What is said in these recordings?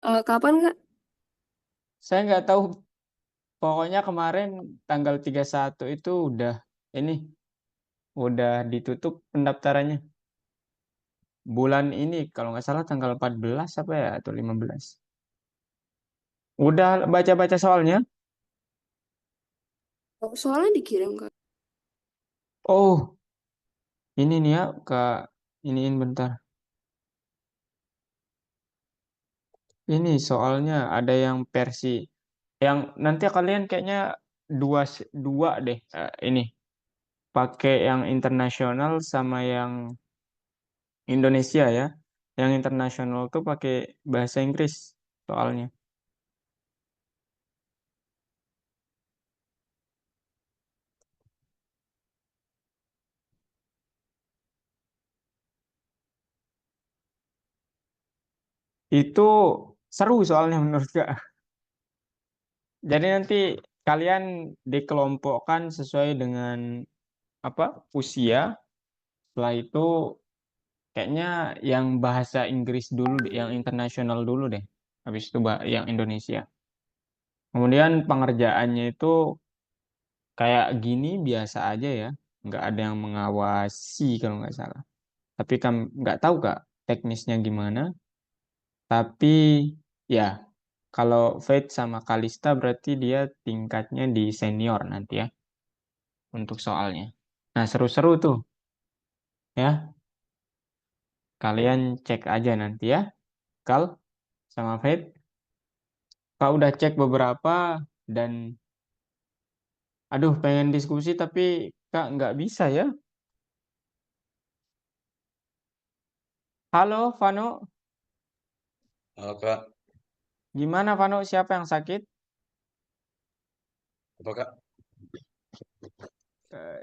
Kapan Kak? Saya nggak tahu, pokoknya kemarin tanggal 31 itu ini udah ditutup pendaftarannya. Bulan ini kalau nggak salah tanggal 14 apa ya atau 15. Udah baca-baca soalnya? Oh, soalnya dikirim Kak. Oh, ini nih ya Kak, iniin bentar. Ini soalnya ada yang versi yang nanti kalian kayaknya dua deh, ini pakai yang internasional sama yang Indonesia ya. Yang internasional tuh pakai bahasa Inggris soalnya. Itu seru soalnya menurut Kak. Jadi nanti kalian dikelompokkan sesuai dengan apa usia. Setelah itu kayaknya yang bahasa Inggris dulu deh, yang internasional dulu deh. Habis itu yang Indonesia. Kemudian pengerjaannya itu kayak gini biasa aja ya. Nggak ada yang mengawasi kalau nggak salah. Tapi kan nggak tahu Kak teknisnya gimana. Tapi ya kalau Faith sama Kalista berarti dia tingkatnya di senior nanti ya untuk soalnya. Nah seru-seru tuh ya. Kalian cek aja nanti ya. Kal sama Faith. Kak udah cek beberapa dan aduh pengen diskusi tapi Kak nggak bisa ya. Halo Vano, Halo Kak, gimana Vano? Siapa yang sakit? apa Kak?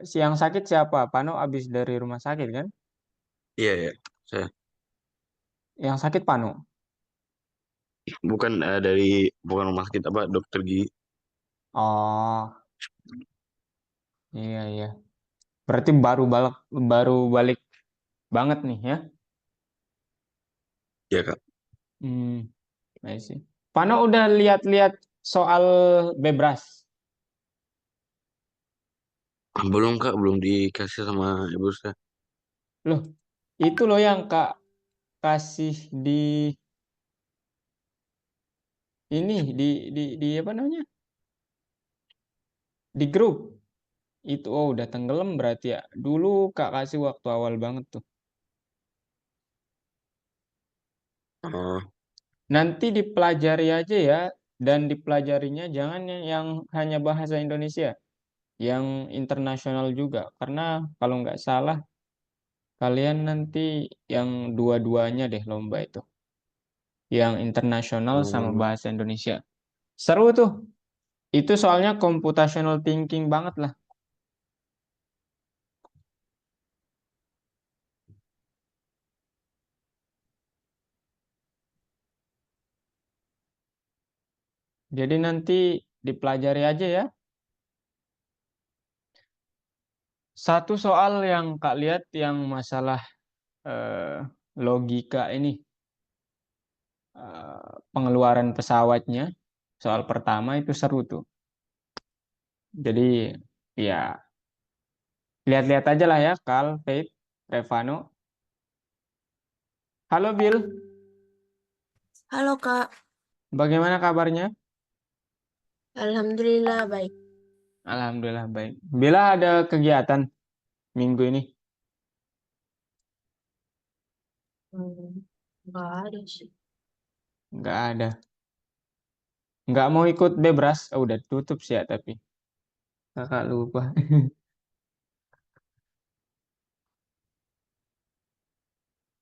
Si yang sakit siapa? Vano abis dari rumah sakit kan? Iya ya, saya Yang sakit Vano. bukan bukan rumah sakit apa dokter gigi. Oh, iya iya. Berarti baru balik banget nih ya. Iya Kak. Hmm, I see. Vano udah lihat-lihat soal bebras. Belum Kak, belum dikasih sama ibu saya. Loh, itu loh yang Kak kasih di ini di apa namanya? Di grup. Itu oh udah tenggelam berarti ya. Dulu Kak kasih waktu awal banget tuh. Oh, Nanti dipelajari aja ya dan dipelajarinya jangan yang hanya bahasa Indonesia, yang internasional juga. Karena kalau nggak salah kalian nanti yang dua-duanya deh lomba itu, yang internasional sama oh, bahasa Indonesia. Seru tuh. Itu soalnya computational thinking banget lah. Jadi nanti dipelajari aja ya. Satu soal yang Kak lihat yang masalah eh, logika ini, pengeluaran pesawatnya, soal pertama itu seru tuh. Jadi ya lihat-lihat aja lah ya, Kal, Faith, Revano. Halo Bill, Halo Kak, bagaimana kabarnya? Alhamdulillah baik. Alhamdulillah baik. Bila ada kegiatan minggu ini? Nggak ada sih. Nggak ada. Nggak mau ikut bebras? Oh, udah tutup sih ya tapi. Kakak lupa.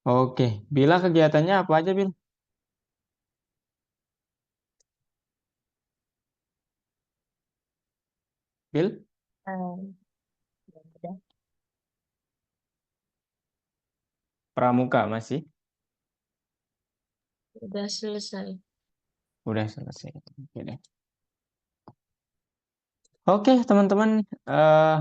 Oke, Bila kegiatannya apa aja, Bil? Bil, Ya udah, pramuka masih? udah selesai. Udah selesai. Oke deh. Oke, teman-teman. eh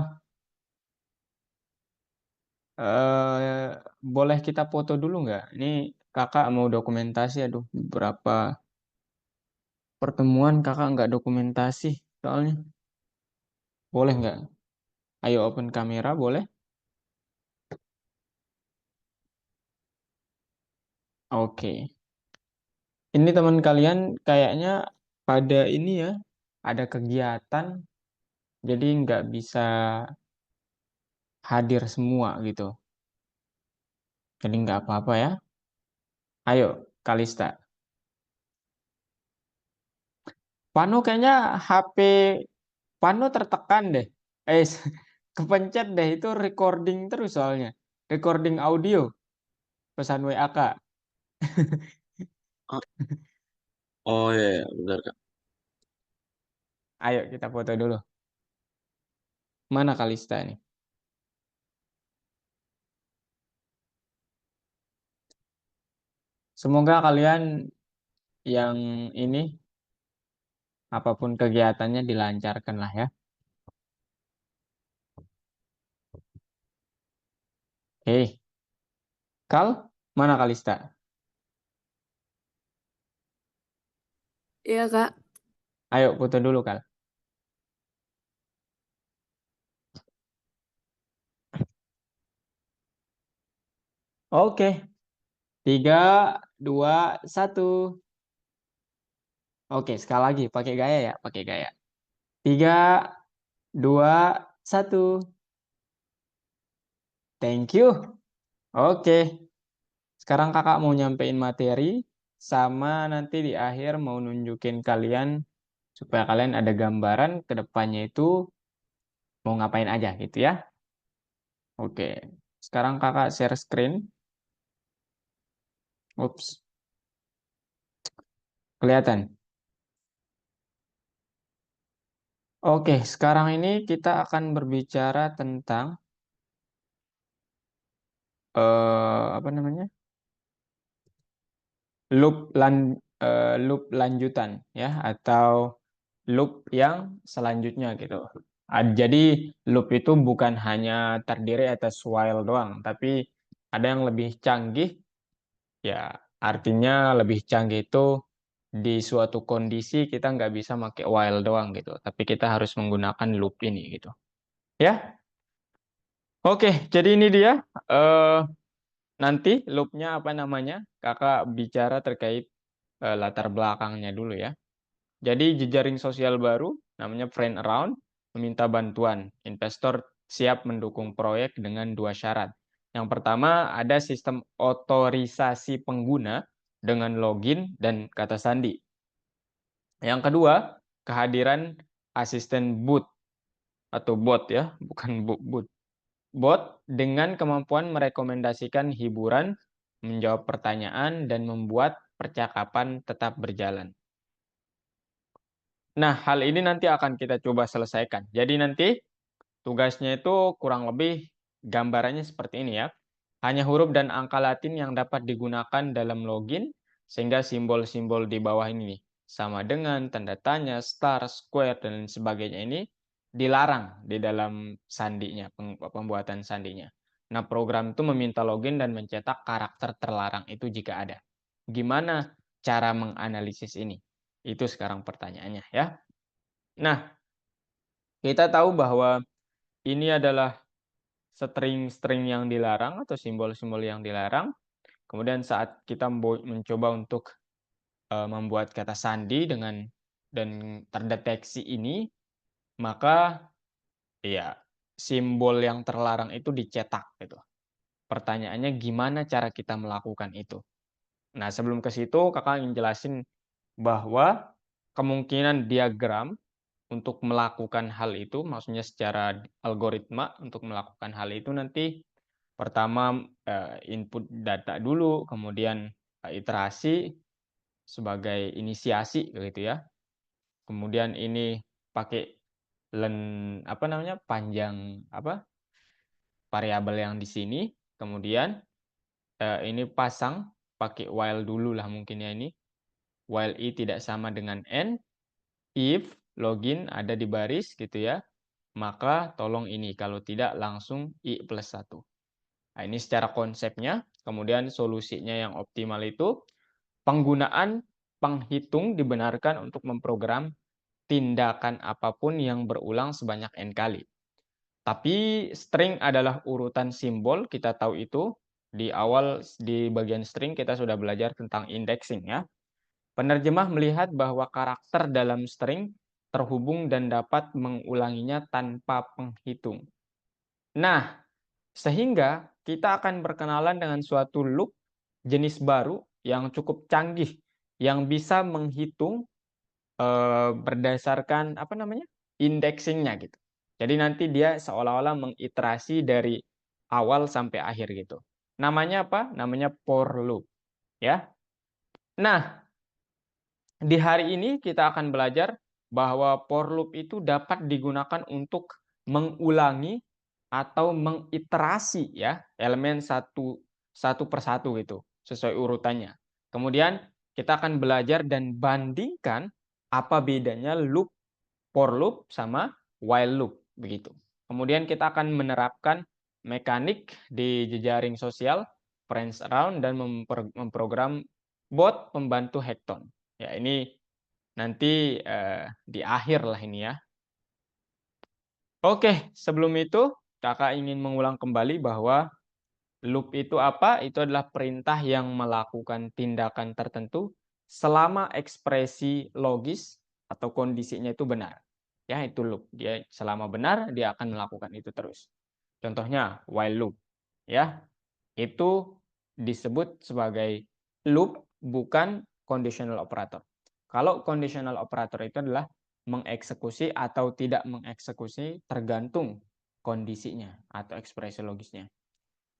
boleh kita foto dulu nggak? Ini kakak mau dokumentasi, aduh, berapa? pertemuan kakak nggak dokumentasi soalnya. Boleh nggak? Ayo open kamera, boleh? Oke. Ini teman kalian kayaknya pada ini ya, ada kegiatan, jadi nggak bisa hadir semua gitu. Jadi nggak apa-apa ya. Ayo, Kalista. Pano kayaknya HP Pano tertekan deh. Kepencet deh itu recording terus soalnya. Recording audio pesan WA Kak. Oh, oh ya, ya, benar Kak. Ayo kita foto dulu. Mana Kalista nih? Semoga kalian yang ini apapun kegiatannya dilancarkan lah ya. Oke. Kal, mana Kalista? Iya, Kak. Ayo foto dulu Kal. Oke. 3, 2, 1. Oke, sekali lagi pakai gaya ya, pakai gaya. 3, 2, 1. Thank you. Oke. Sekarang kakak mau nyampein materi, sama nanti di akhir mau nunjukin kalian supaya kalian ada gambaran ke depannya itu mau ngapain aja gitu ya. Oke. Sekarang kakak share screen. Ups. Kelihatan. Oke, sekarang ini kita akan berbicara tentang apa namanya? Loop lanjutan ya, atau loop yang selanjutnya gitu. Jadi loop itu bukan hanya terdiri atas while doang, tapi ada yang lebih canggih ya, artinya lebih canggih itu di suatu kondisi kita nggak bisa pakai while doang gitu, tapi kita harus menggunakan loop ini gitu. Ya, oke, jadi ini dia. eh Nanti loopnya apa namanya? Kakak bicara terkait latar belakangnya dulu ya. Jadi jejaring sosial baru namanya Friend Around meminta bantuan. Investor siap mendukung proyek dengan 2 syarat. Yang pertama ada sistem otorisasi pengguna dengan login dan kata sandi. Yang kedua, kehadiran asisten bot atau bot ya, bukan bot. Bot dengan kemampuan merekomendasikan hiburan, menjawab pertanyaan, dan membuat percakapan tetap berjalan. Nah, hal ini nanti akan kita coba selesaikan. Jadi nanti tugasnya itu kurang lebih gambarannya seperti ini ya. Hanya huruf dan angka Latin yang dapat digunakan dalam login, sehingga simbol-simbol di bawah ini sama dengan tanda tanya, star, square, dan sebagainya ini dilarang di dalam sandinya, pembuatan sandinya. Nah, program itu meminta login dan mencetak karakter terlarang itu jika ada. Gimana cara menganalisis ini? Itu sekarang pertanyaannya ya. Nah, kita tahu bahwa ini adalah string-string yang dilarang atau simbol-simbol yang dilarang. Kemudian saat kita mencoba untuk membuat kata sandi dan terdeteksi ini, maka ya simbol yang terlarang itu dicetak gitu. Pertanyaannya gimana cara kita melakukan itu? Nah, sebelum ke situ kakak ingin jelasin bahwa kemungkinan diagram untuk melakukan hal itu, maksudnya secara algoritma untuk melakukan hal itu nanti pertama input data dulu, kemudian iterasi sebagai inisiasi gitu ya. Kemudian ini pakai apa namanya panjang apa variabel yang di sini. Kemudian ini pasang pakai while dulu lah mungkin ya ini. While i tidak sama dengan n, if login ada di baris gitu ya, maka tolong ini, kalau tidak langsung i plus 1. Nah, ini secara konsepnya. Kemudian solusinya yang optimal itu penggunaan penghitung dibenarkan untuk memprogram tindakan apapun yang berulang sebanyak n kali. Tapi string adalah urutan simbol, kita tahu itu. Di awal di bagian string kita sudah belajar tentang indexing ya. Penerjemah melihat bahwa karakter dalam string terhubung dan dapat mengulanginya tanpa penghitung. Nah, sehingga kita akan berkenalan dengan suatu loop jenis baru yang cukup canggih yang bisa menghitung berdasarkan apa namanya? Indexingnya gitu. Jadi nanti dia seolah-olah mengiterasi dari awal sampai akhir gitu. Namanya apa? Namanya for loop ya. Nah, di hari ini kita akan belajar bahwa for loop itu dapat digunakan untuk mengulangi atau mengiterasi ya elemen satu persatu gitu sesuai urutannya. Kemudian kita akan belajar dan bandingkan apa bedanya loop, for loop sama while loop begitu. Kemudian kita akan menerapkan mekanik di jejaring sosial, friends around, dan memprogram bot pembantu hackathon. Ya, ini nanti di akhir lah ini ya. Oke, sebelum itu kakak ingin mengulang kembali bahwa loop itu apa? Itu adalah perintah yang melakukan tindakan tertentu selama ekspresi logis atau kondisinya itu benar. Ya, itu loop. Dia selama benar dia akan melakukan itu terus. Contohnya while loop, ya. Itu disebut sebagai loop, bukan conditional operator. Kalau conditional operator itu adalah mengeksekusi atau tidak mengeksekusi tergantung kondisinya atau ekspresi logisnya.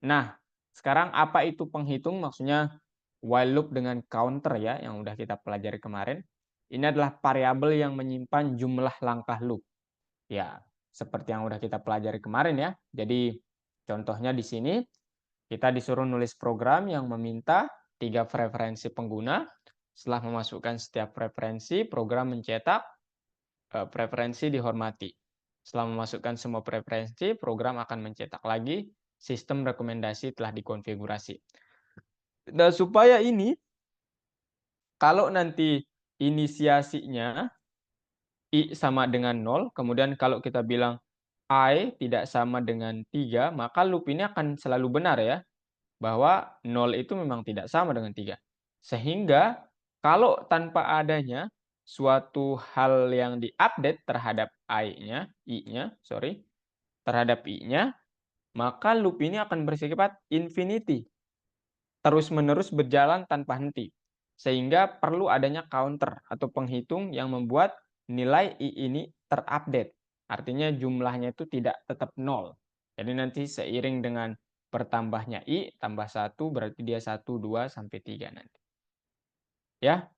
Nah, sekarang apa itu penghitung? Maksudnya while loop dengan counter ya, yang udah kita pelajari kemarin. Ini adalah variabel yang menyimpan jumlah langkah loop. Ya, seperti yang udah kita pelajari kemarin ya. Jadi contohnya di sini kita disuruh nulis program yang meminta 3 preferensi pengguna. Setelah memasukkan setiap preferensi, program mencetak preferensi dihormati. Setelah memasukkan semua preferensi, program akan mencetak lagi sistem rekomendasi telah dikonfigurasi. Dan supaya ini, kalau nanti inisiasinya I sama dengan 0, kemudian kalau kita bilang I tidak sama dengan 3, maka loop ini akan selalu benar ya. Bahwa 0 itu memang tidak sama dengan 3. Sehingga kalau tanpa adanya suatu hal yang diupdate terhadap I-nya, terhadap I-nya, maka loop ini akan bersifat infinity. Terus-menerus berjalan tanpa henti. Sehingga perlu adanya counter atau penghitung yang membuat nilai I ini terupdate. Artinya jumlahnya itu tidak tetap 0. Jadi nanti seiring dengan bertambahnya I tambah 1 berarti dia 1, 2, sampai 3 nanti. Ya.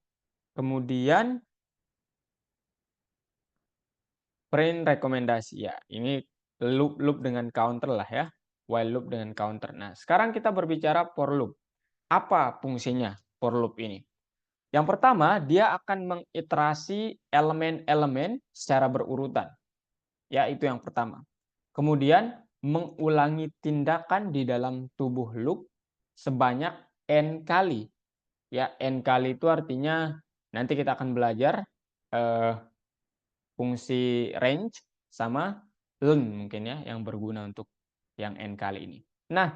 Kemudian print rekomendasi. Ya, ini loop dengan counter lah ya. While loop dengan counter. Nah, sekarang kita berbicara for loop. Apa fungsinya for loop ini? Yang pertama, dia akan mengiterasi elemen-elemen secara berurutan. Ya, itu yang pertama. Kemudian mengulangi tindakan di dalam tubuh loop sebanyak n kali. Ya, n kali itu artinya nanti kita akan belajar fungsi range sama learn mungkin ya yang berguna untuk yang n kali ini. Nah,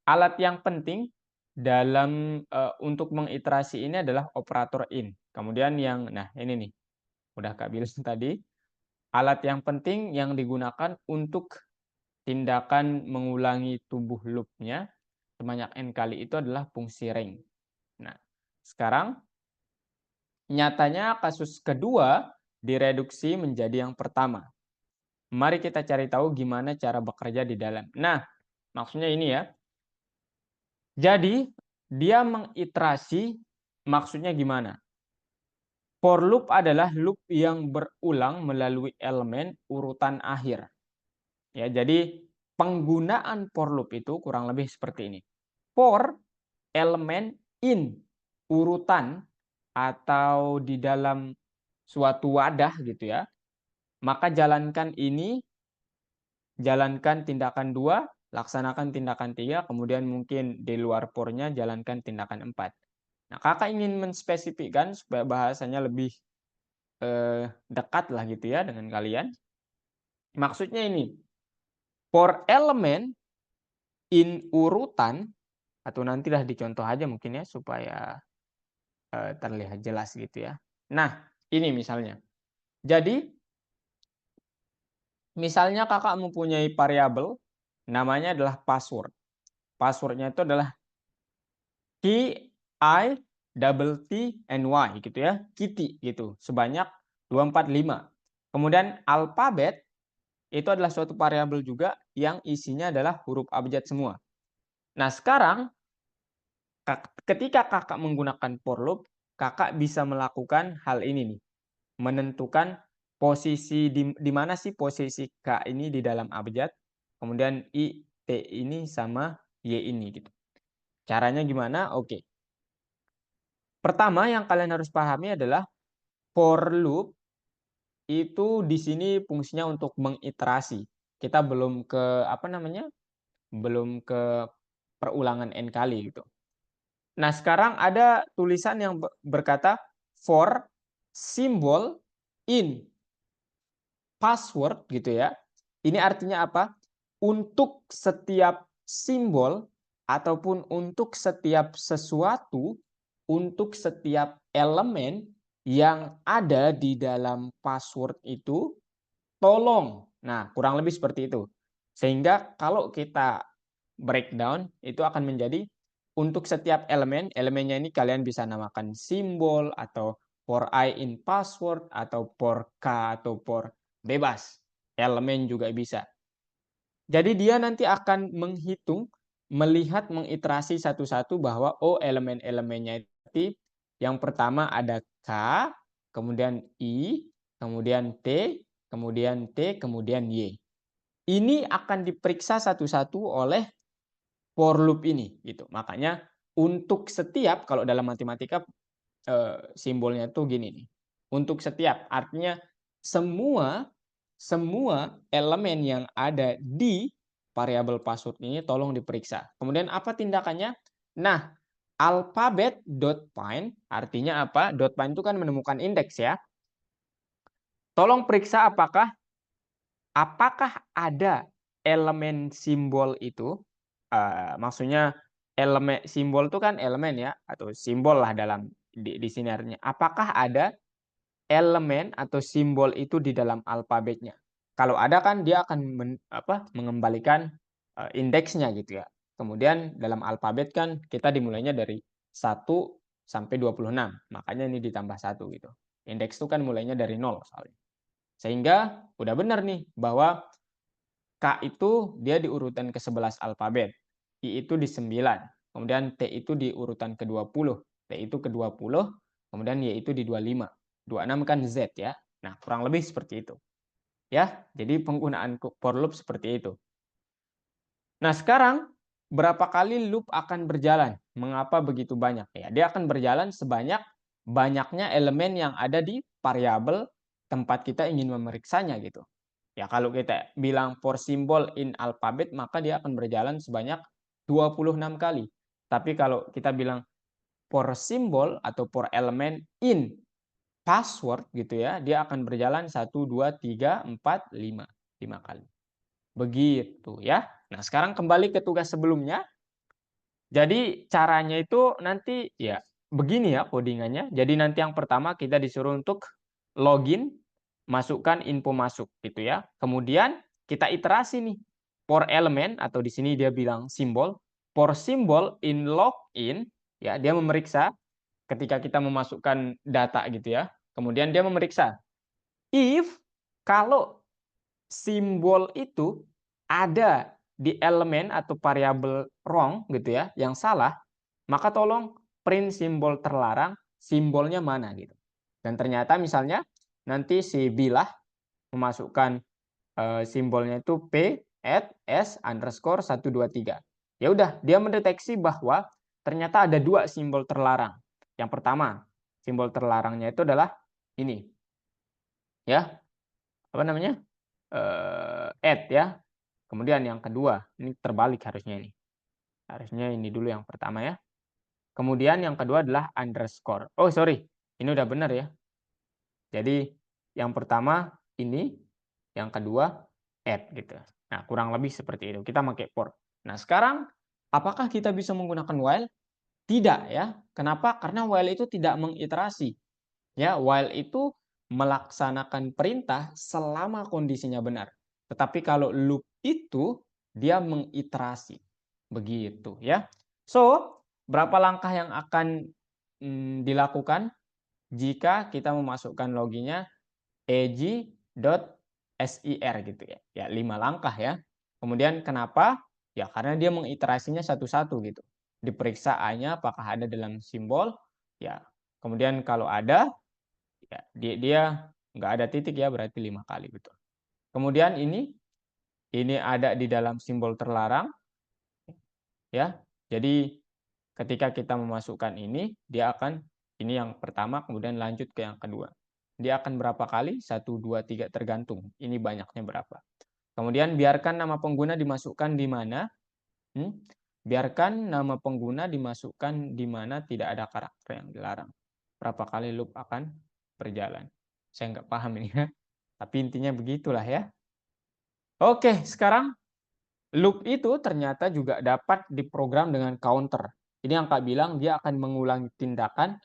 alat yang penting dalam untuk mengiterasi ini adalah operator in. Kemudian yang ini nih. Udah Kak bilang tadi, alat yang penting yang digunakan untuk tindakan mengulangi tubuh loop-nya sebanyak n kali itu adalah fungsi range. Nah, sekarang nyatanya kasus kedua direduksi menjadi yang pertama. Mari kita cari tahu gimana cara bekerja di dalam. Nah, maksudnya ini ya. Jadi, dia mengiterasi maksudnya gimana? For loop adalah loop yang berulang melalui elemen urutan akhir. Ya, jadi penggunaan for loop itu kurang lebih seperti ini. For elemen in urutan atau di dalam suatu wadah gitu ya. Maka jalankan ini, jalankan tindakan 2, laksanakan tindakan 3, kemudian mungkin di luar for-nya jalankan tindakan 4. Nah, kakak ingin menspesifikkan supaya bahasanya lebih dekat lah gitu ya dengan kalian. Maksudnya ini, for element in urutan, atau nantilah dicontoh aja mungkin ya supaya terlihat jelas gitu ya. Nah, ini misalnya. Jadi, misalnya kakak mempunyai variabel, namanya adalah password. Passwordnya itu adalah key, I, double T, and Y gitu ya. Kitty gitu, sebanyak 245. Kemudian alfabet, itu adalah suatu variabel juga yang isinya adalah huruf abjad semua. Nah, sekarang ketika kakak menggunakan for loop, kakak bisa melakukan hal ini nih. Menentukan posisi di mana sih posisi K ini di dalam abjad, kemudian I, T ini sama Y ini gitu. Caranya gimana? Oke. Pertama yang kalian harus pahami adalah for loop itu di sini fungsinya untuk mengiterasi. Kita belum ke belum ke perulangan n kali gitu. Nah, sekarang ada tulisan yang berkata for symbol in password gitu ya. Ini artinya apa? Untuk setiap simbol ataupun untuk setiap sesuatu, untuk setiap elemen yang ada di dalam password itu, tolong. Nah, kurang lebih seperti itu. Sehingga kalau kita breakdown, itu akan menjadi untuk setiap elemen, elemennya ini kalian bisa namakan simbol atau for I in password atau for K atau for bebas. Elemen juga bisa. Jadi dia nanti akan menghitung, melihat, mengiterasi satu-satu bahwa oh elemen-elemennya itu yang pertama ada K, kemudian I, kemudian T, kemudian T, kemudian Y. Ini akan diperiksa satu-satu oleh for loop ini gitu. Makanya untuk setiap, kalau dalam matematika simbolnya tuh gini nih. Untuk setiap artinya semua elemen yang ada di variabel password ini tolong diperiksa. Kemudian apa tindakannya? Nah, alphabet.find artinya apa? .find itu kan menemukan indeks ya. Tolong periksa apakah ada elemen simbol itu, maksudnya elemen simbol itu kan elemen ya, atau simbol lah dalam di sini artinya. Apakah ada elemen atau simbol itu di dalam alfabetnya? Kalau ada kan dia akan mengembalikan indeksnya gitu ya. Kemudian dalam alfabet kan kita dimulainya dari 1 sampai 26. Makanya ini ditambah 1 gitu. Indeks itu kan mulainya dari 0 soalnya. Sehingga udah benar nih bahwa K itu dia di urutan ke-11 alfabet, I itu di 9, kemudian T itu di urutan ke-20, T itu ke-20, kemudian Y itu di 25. 26 kan Z ya. Nah, kurang lebih seperti itu. Ya, jadi penggunaan for loop seperti itu. Nah, sekarang berapa kali loop akan berjalan? Mengapa begitu banyak? Ya, dia akan berjalan banyaknya elemen yang ada di variabel tempat kita ingin memeriksanya gitu. Ya, kalau kita bilang for symbol in alphabet, maka dia akan berjalan sebanyak 26 kali. Tapi kalau kita bilang for symbol atau for element in password gitu ya, dia akan berjalan 1, 2, 3, 4, 5. 5 kali. Begitu ya. Nah, sekarang kembali ke tugas sebelumnya. Jadi caranya itu nanti ya begini ya codingannya. Jadi nanti yang pertama kita disuruh untuk login, masukkan info masuk gitu ya. Kemudian kita iterasi nih for element atau di sini dia bilang simbol, for symbol in login ya, dia memeriksa ketika kita memasukkan data gitu ya. Kemudian dia memeriksa if kalau simbol itu ada di elemen atau variabel wrong gitu ya, yang salah, maka tolong print simbol terlarang, simbolnya mana gitu. Dan ternyata misalnya nanti si Bilah memasukkan simbolnya itu P at S underscore 123. Ya udah, dia mendeteksi bahwa ternyata ada 2 simbol terlarang. Yang pertama, simbol terlarangnya itu adalah ini. Ya, apa namanya? Add ya. Kemudian yang kedua, ini terbalik harusnya ini. Harusnya ini dulu yang pertama ya. Kemudian yang kedua adalah underscore. Oh, sorry. Ini udah benar ya. Jadi yang pertama ini, yang kedua add gitu. Nah, kurang lebih seperti itu. Kita pakai for. Nah, sekarang apakah kita bisa menggunakan while? Tidak ya. Kenapa? Karena while itu tidak mengiterasi. Ya, while itu melaksanakan perintah selama kondisinya benar. Tetapi kalau loop itu dia mengiterasi. Begitu ya. So, berapa langkah yang akan dilakukan jika kita memasukkan loginnya eg.ser gitu ya. Ya, 5 langkah ya. Kemudian kenapa? Ya, karena dia mengiterasinya satu-satu gitu. Diperiksa A-nya apakah ada dalam simbol. Ya, kemudian kalau ada, ya dia nggak ada titik ya, berarti 5 kali betul. Kemudian ini ada di dalam simbol terlarang. Ya, jadi ketika kita memasukkan ini, dia akan ini yang pertama, kemudian lanjut ke yang kedua. Dia akan berapa kali? 1, 2, 3 tergantung. Ini banyaknya berapa. Kemudian biarkan nama pengguna dimasukkan di mana. Biarkan nama pengguna dimasukkan di mana tidak ada karakter yang dilarang. Berapa kali loop akan berjalan. Saya nggak paham ini ya. Tapi intinya begitulah ya. Oke, sekarang loop itu ternyata juga dapat diprogram dengan counter. Ini yang Kak bilang dia akan mengulangi tindakan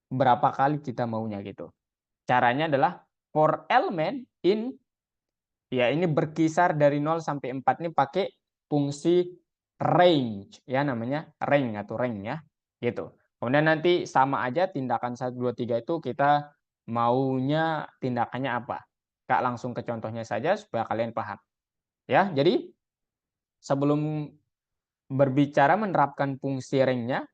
berapa kali kita maunya gitu. Caranya adalah for element in, ya ini berkisar dari 0 sampai 4 ini pakai fungsi range ya, namanya range atau range ya gitu. Kemudian nanti sama aja tindakan 1, 2, 3 itu kita maunya tindakannya apa. Kak langsung ke contohnya saja supaya kalian paham. Ya, jadi sebelum berbicara menerapkan fungsi range-nya,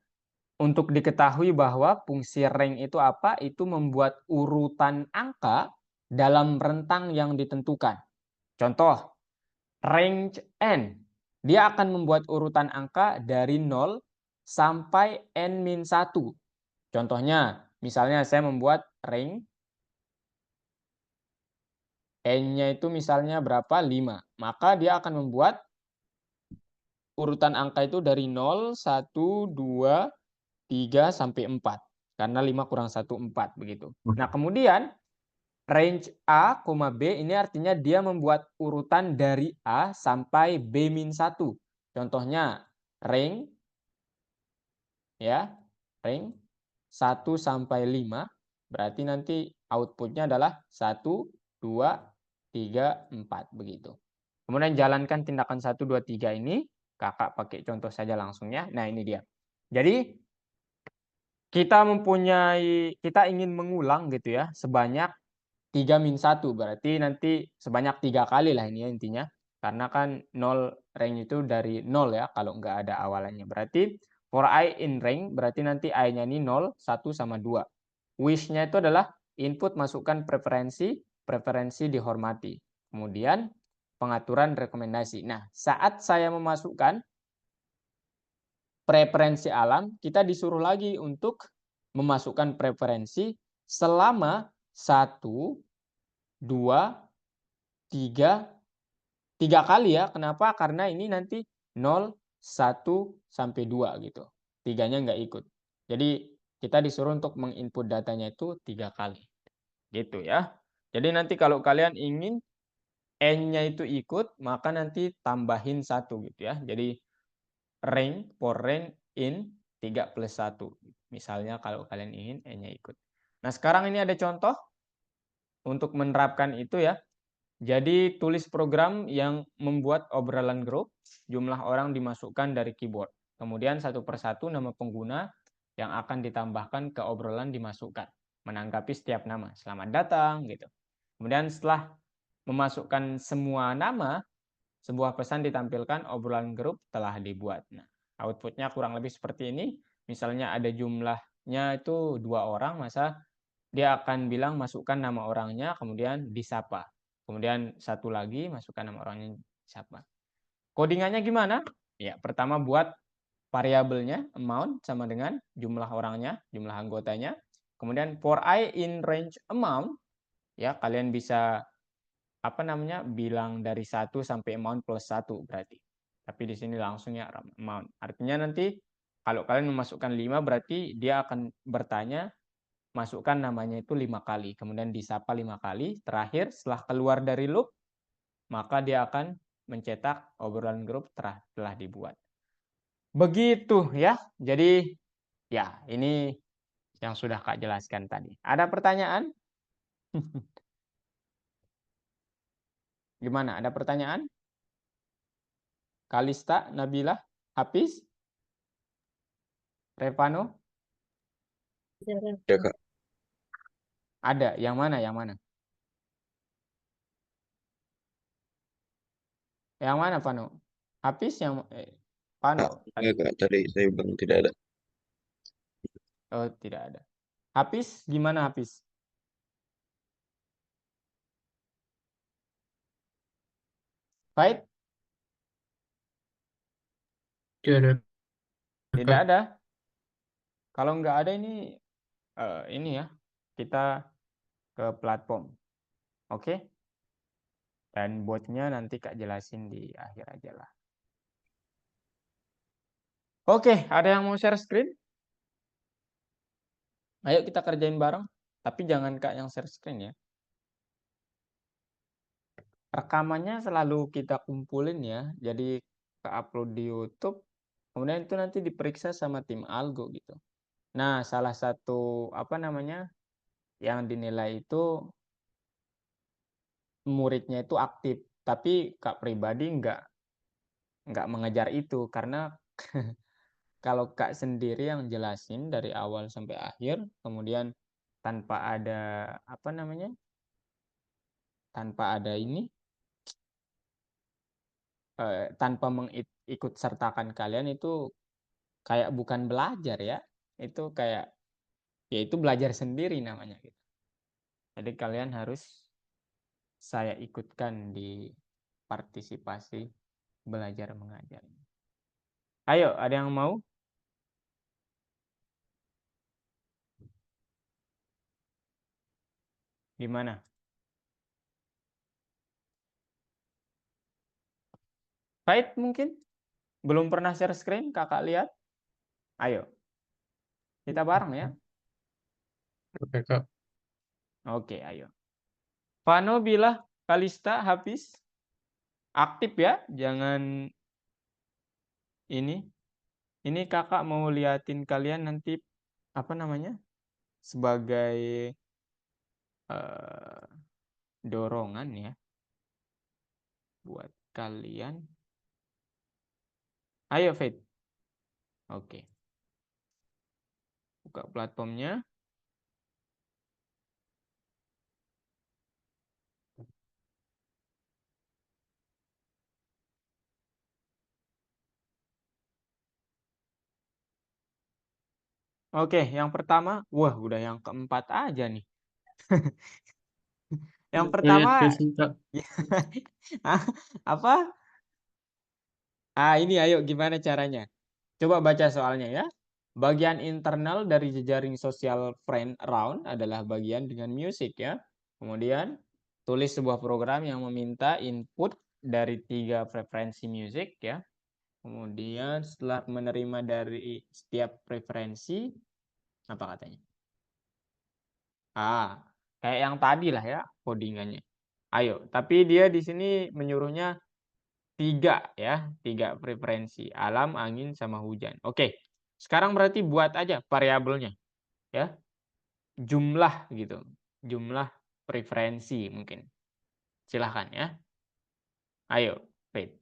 untuk diketahui bahwa fungsi range itu apa, itu membuat urutan angka dalam rentang yang ditentukan. Contoh, range n. Dia akan membuat urutan angka dari 0 sampai n-1. Contohnya, misalnya saya membuat range n-nya itu misalnya berapa? 5. Maka dia akan membuat urutan angka itu dari 0, 1, 2, 3 sampai 4. Karena 5 kurang 1, 4 begitu. Nah, kemudian range A, B ini artinya dia membuat urutan dari A sampai B-1. Contohnya range ya, range 1 sampai 5 berarti nanti outputnya adalah 1, 2, 3, 4 begitu. Kemudian jalankan tindakan 1, 2, 3 ini, Kakak pakai contoh saja langsung ya. Nah, ini dia. Jadi kita ingin mengulang gitu ya sebanyak 3-1 berarti nanti sebanyak 3 kali lah ini ya intinya, karena kan 0 range itu dari 0 ya kalau nggak ada awalannya. Berarti for I in range berarti nanti I-nya ini 0, 1 sama 2. Wish-nya itu adalah input masukkan preferensi dihormati. Kemudian pengaturan rekomendasi. Nah, saat saya memasukkan preferensi alam, kita disuruh lagi untuk memasukkan preferensi selama 1, 2, 3 kali ya. Kenapa? Karena ini nanti 0, 1, sampai 2 gitu. 3-nya nggak ikut. Jadi kita disuruh untuk menginput datanya itu 3 kali. Gitu ya. Jadi nanti kalau kalian ingin N-nya itu ikut, maka nanti tambahin 1 gitu ya. Jadi range for range in 3 plus 1. Misalnya kalau kalian ingin N-nya ikut. Nah, sekarang ini ada contoh untuk menerapkan itu ya. Jadi tulis program yang membuat obrolan grup, jumlah orang dimasukkan dari keyboard. Kemudian satu persatu nama pengguna yang akan ditambahkan ke obrolan dimasukkan. Menanggapi setiap nama, selamat datang gitu. Kemudian setelah memasukkan semua nama, sebuah pesan ditampilkan obrolan grup telah dibuat. Nah, outputnya kurang lebih seperti ini. Misalnya ada jumlahnya itu 2 orang, masa dia akan bilang masukkan nama orangnya, kemudian disapa. Kemudian satu lagi masukkan nama orangnya disapa. Codingannya gimana? Ya, pertama buat variabelnya amount sama dengan jumlah orangnya, jumlah anggotanya. Kemudian for I in range amount, ya kalian bisa bilang dari 1 sampai amount plus 1 berarti. Tapi di sini langsungnya amount. Artinya nanti Kalau kalian memasukkan 5 berarti dia akan bertanya, masukkan namanya itu 5 kali. Kemudian disapa 5 kali. Terakhir setelah keluar dari loop, maka dia akan mencetak obrolan grup telah dibuat. Begitu ya. Jadi ya ini yang sudah Kak jelaskan tadi. Ada pertanyaan? Gimana? Ada pertanyaan? Kalista, Nabila, Hafiz, Revano? Ya Kak. Ada. Yang mana? Yang mana? Yang mana, Vano? Hafiz yang Vano Ya tadi. Kak, tadi saya bilang tidak ada. Oh, tidak ada. Hafiz, gimana Hafiz? Baik, Tidak ada, tidak Kak. ada. Kalau nggak ada ini ya, kita ke platform. Oke? Dan buatnya nanti Kak jelasin di akhir aja lah. Oke, ada yang mau share screen? Ayo kita kerjain bareng. Tapi jangan Kak yang share screen ya. Rekamannya selalu kita kumpulin ya. Jadi ke-upload di YouTube. Kemudian itu nanti diperiksa sama tim algo gitu. Nah, salah satu apa namanya yang dinilai itu muridnya itu aktif, tapi Kak pribadi nggak mengejar itu karena kalau Kak sendiri yang jelasin dari awal sampai akhir, kemudian tanpa ada apa namanya, tanpa ada ini, tanpa mengikut sertakan kalian itu kayak bukan belajar ya, itu kayak ya itu belajar sendiri namanya gitu. Jadi kalian harus saya ikutkan di partisipasi belajar mengajar. Ayo, ada yang mau? Gimana? Fight mungkin? Belum pernah share screen, kakak lihat? Ayo, kita bareng ya. Oke, Kak. Oke, ayo. Vano, Bila, Kalista, Hafiz. Aktif ya, jangan ini. Ini kakak mau liatin kalian nanti, apa namanya, sebagai dorongan ya. Buat kalian. Ayo, Fit. Oke. Buka platformnya. Oke, yang pertama, wah udah yang keempat aja nih. Yang pertama, Kak. apa? Ini ayo gimana caranya? Coba baca soalnya ya. Bagian internal dari jejaring sosial friend around adalah bagian dengan music ya. Kemudian tulis sebuah program yang meminta input dari 3 preferensi musik ya. Kemudian setelah menerima dari setiap preferensi, apa katanya? Kayak yang tadi lah ya codingannya. Ayo, tapi dia di sini menyuruhnya 3 ya, 3 preferensi, alam, angin, sama hujan. Oke, sekarang berarti buat aja variabelnya ya, jumlah gitu, jumlah preferensi mungkin. Silahkan ya. Ayo, Fit.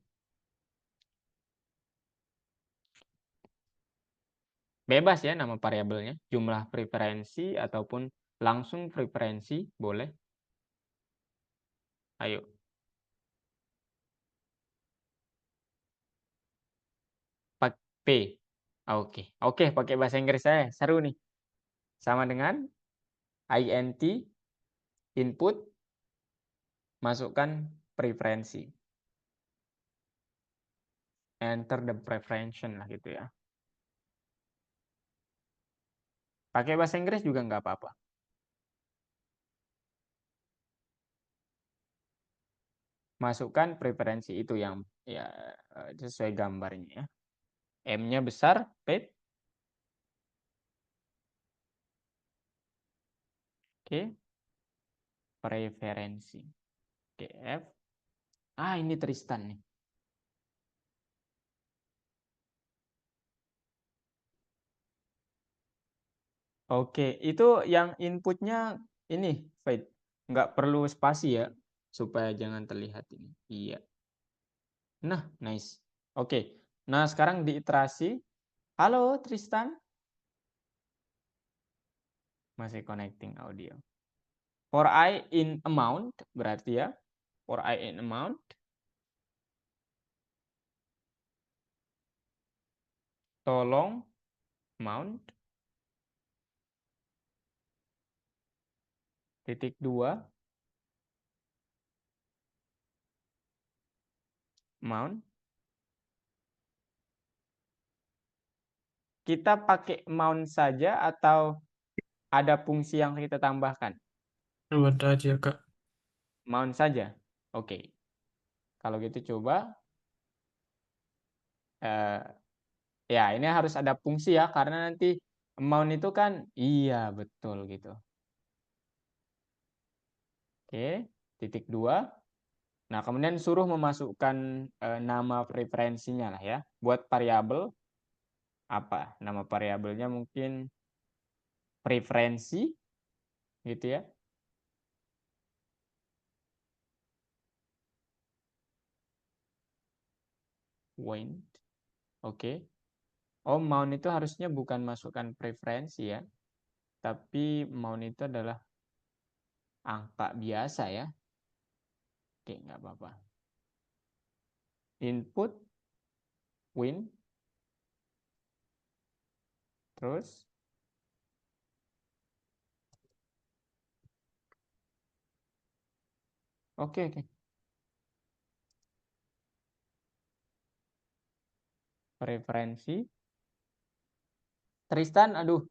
Bebas ya nama variabelnya, jumlah preferensi ataupun langsung preferensi boleh. Ayo. P. Oke, pakai bahasa Inggris saya. Seru nih. Sama dengan int input masukkan preferensi. Enter the preference lah gitu ya. Pakai bahasa Inggris juga nggak apa-apa. Masukkan preferensi itu yang ya sesuai gambarnya ya. M-nya besar, Pet. Oke. Preferensi. Oke, F. Ini Tristan nih. Oke, itu yang inputnya ini, Faith. Nggak perlu spasi ya, supaya jangan terlihat ini. Iya. Nah, nice. Oke, nah sekarang diiterasi. Halo Tristan. Masih connecting audio. For I in amount, berarti ya. For I in amount. Tolong amount. Titik 2. Amount. Kita pakai amount saja atau ada fungsi yang kita tambahkan? Buat aja, Kak. Amount saja. Oke. Kalau gitu coba. Ya, ini harus ada fungsi ya, karena nanti amount itu kan, iya betul gitu. Oke, titik 2. Nah, kemudian suruh memasukkan nama preferensinya lah ya. Buat variabel, apa? Nama variabelnya mungkin preferensi, gitu ya. Point, oke. Oh, mount itu harusnya bukan masukkan preferensi ya. Tapi mount itu adalah angka biasa ya. Oke, nggak apa-apa. Input, win. Terus, oke. Preferensi. Tristan, aduh.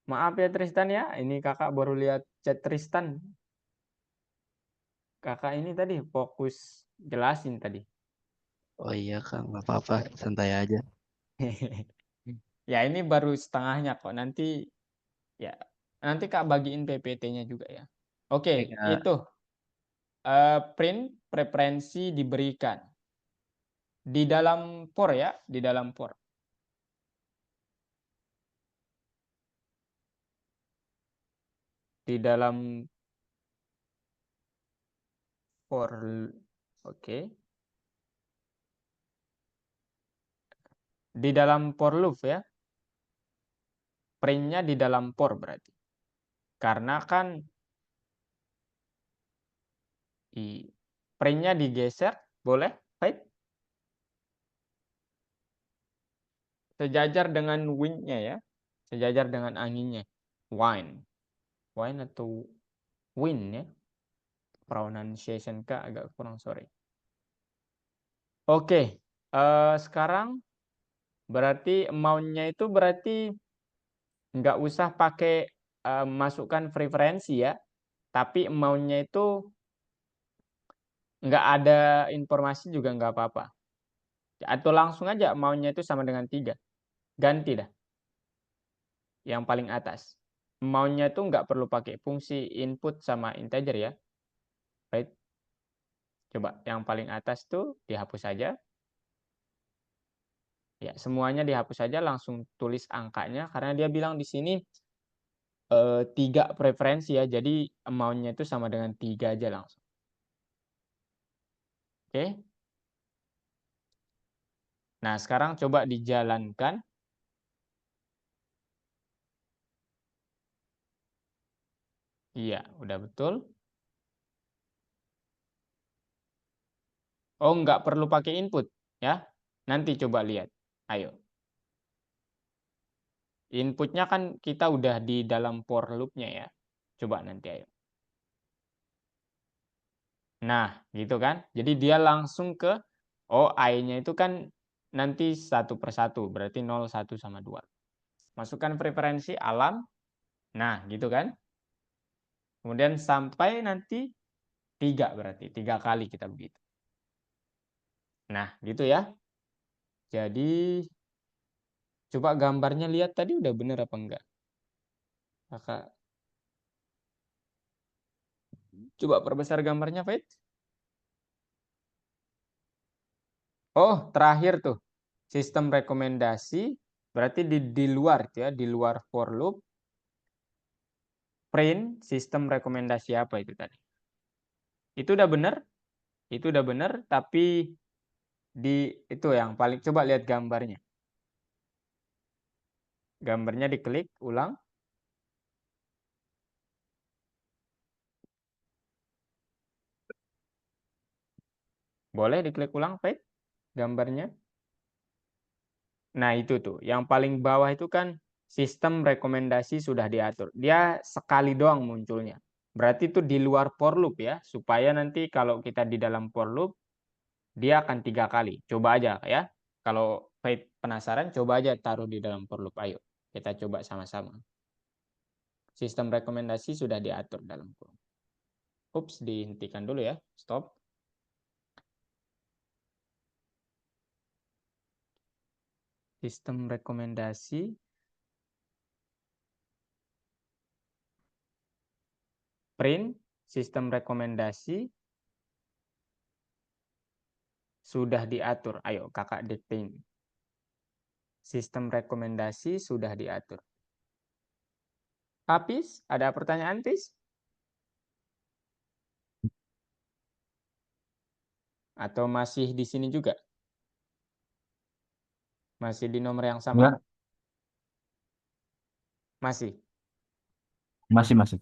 Maaf ya Tristan ya, ini kakak baru lihat chat Tristan. Kakak ini tadi fokus jelasin tadi. Oh iya Kak, nggak apa-apa, santai aja. Ya ini baru setengahnya kok. Nanti ya nanti kak bagiin PPT-nya juga ya. Oke, Kak. itu print preferensi diberikan di dalam for ya, di dalam for. Di dalam for, oke. Di dalam for loop ya. Printnya di dalam for berarti. Karena kan printnya digeser, boleh? Baik. Sejajar dengan wind-nya ya. Sejajar dengan anginnya. Wine. Wine atau wind ya. Pronunciation kak agak kurang, sorry. Oke. Sekarang berarti amount-nya itu berarti nggak usah pakai masukkan preferensi ya. Tapi amount-nya itu nggak ada informasi juga nggak apa-apa. Atau langsung aja amount-nya itu sama dengan 3. Ganti dah. Yang paling atas. Amount-nya itu nggak perlu pakai fungsi input sama integer ya. Right? Coba yang paling atas tuh dihapus saja. Ya, semuanya dihapus saja, langsung tulis angkanya karena dia bilang di sini 3 preferensi ya. Jadi amount-nya itu sama dengan 3 aja langsung. Oke. Nah, sekarang coba dijalankan. Iya, udah betul. Oh, nggak perlu pakai input ya. Nanti coba lihat. Ayo. Inputnya kan kita udah di dalam for loop-nya ya. Coba nanti ayo. Nah, gitu kan. Jadi dia langsung ke, I-nya itu kan nanti 1 per 1. Berarti 0, 1, sama 2. Masukkan preferensi alam. Nah, gitu kan. Kemudian sampai nanti 3 berarti. 3 kali kita begitu. Nah, gitu ya. Jadi coba gambarnya lihat tadi udah bener apa enggak? Kakak Coba perbesar gambarnya, Faith. Oh, terakhir tuh. Sistem rekomendasi berarti di luar ya, di luar for loop. Print sistem rekomendasi apa itu tadi? Itu udah benar? Itu udah benar, tapi di itu yang paling, coba lihat gambarnya. Gambarnya diklik ulang. Boleh diklik ulang, Faith, gambarnya. Nah, itu tuh. Yang paling bawah itu kan sistem rekomendasi sudah diatur. Dia sekali doang munculnya. Berarti itu di luar for loop ya. Supaya nanti kalau kita di dalam for loop, dia akan 3 kali. Coba aja ya. Kalau Faith penasaran, coba aja taruh di dalam for loop. Ayo, kita coba sama-sama. Sistem rekomendasi sudah diatur dalam for loop. Ups, dihentikan dulu ya. Stop. Sistem rekomendasi print sistem rekomendasi sudah diatur. Ayo kakak dikting. Sistem rekomendasi sudah diatur. Apis, ada pertanyaan, Pis? Atau masih di sini juga? Masih di nomor yang sama? Enggak, Masih. masih.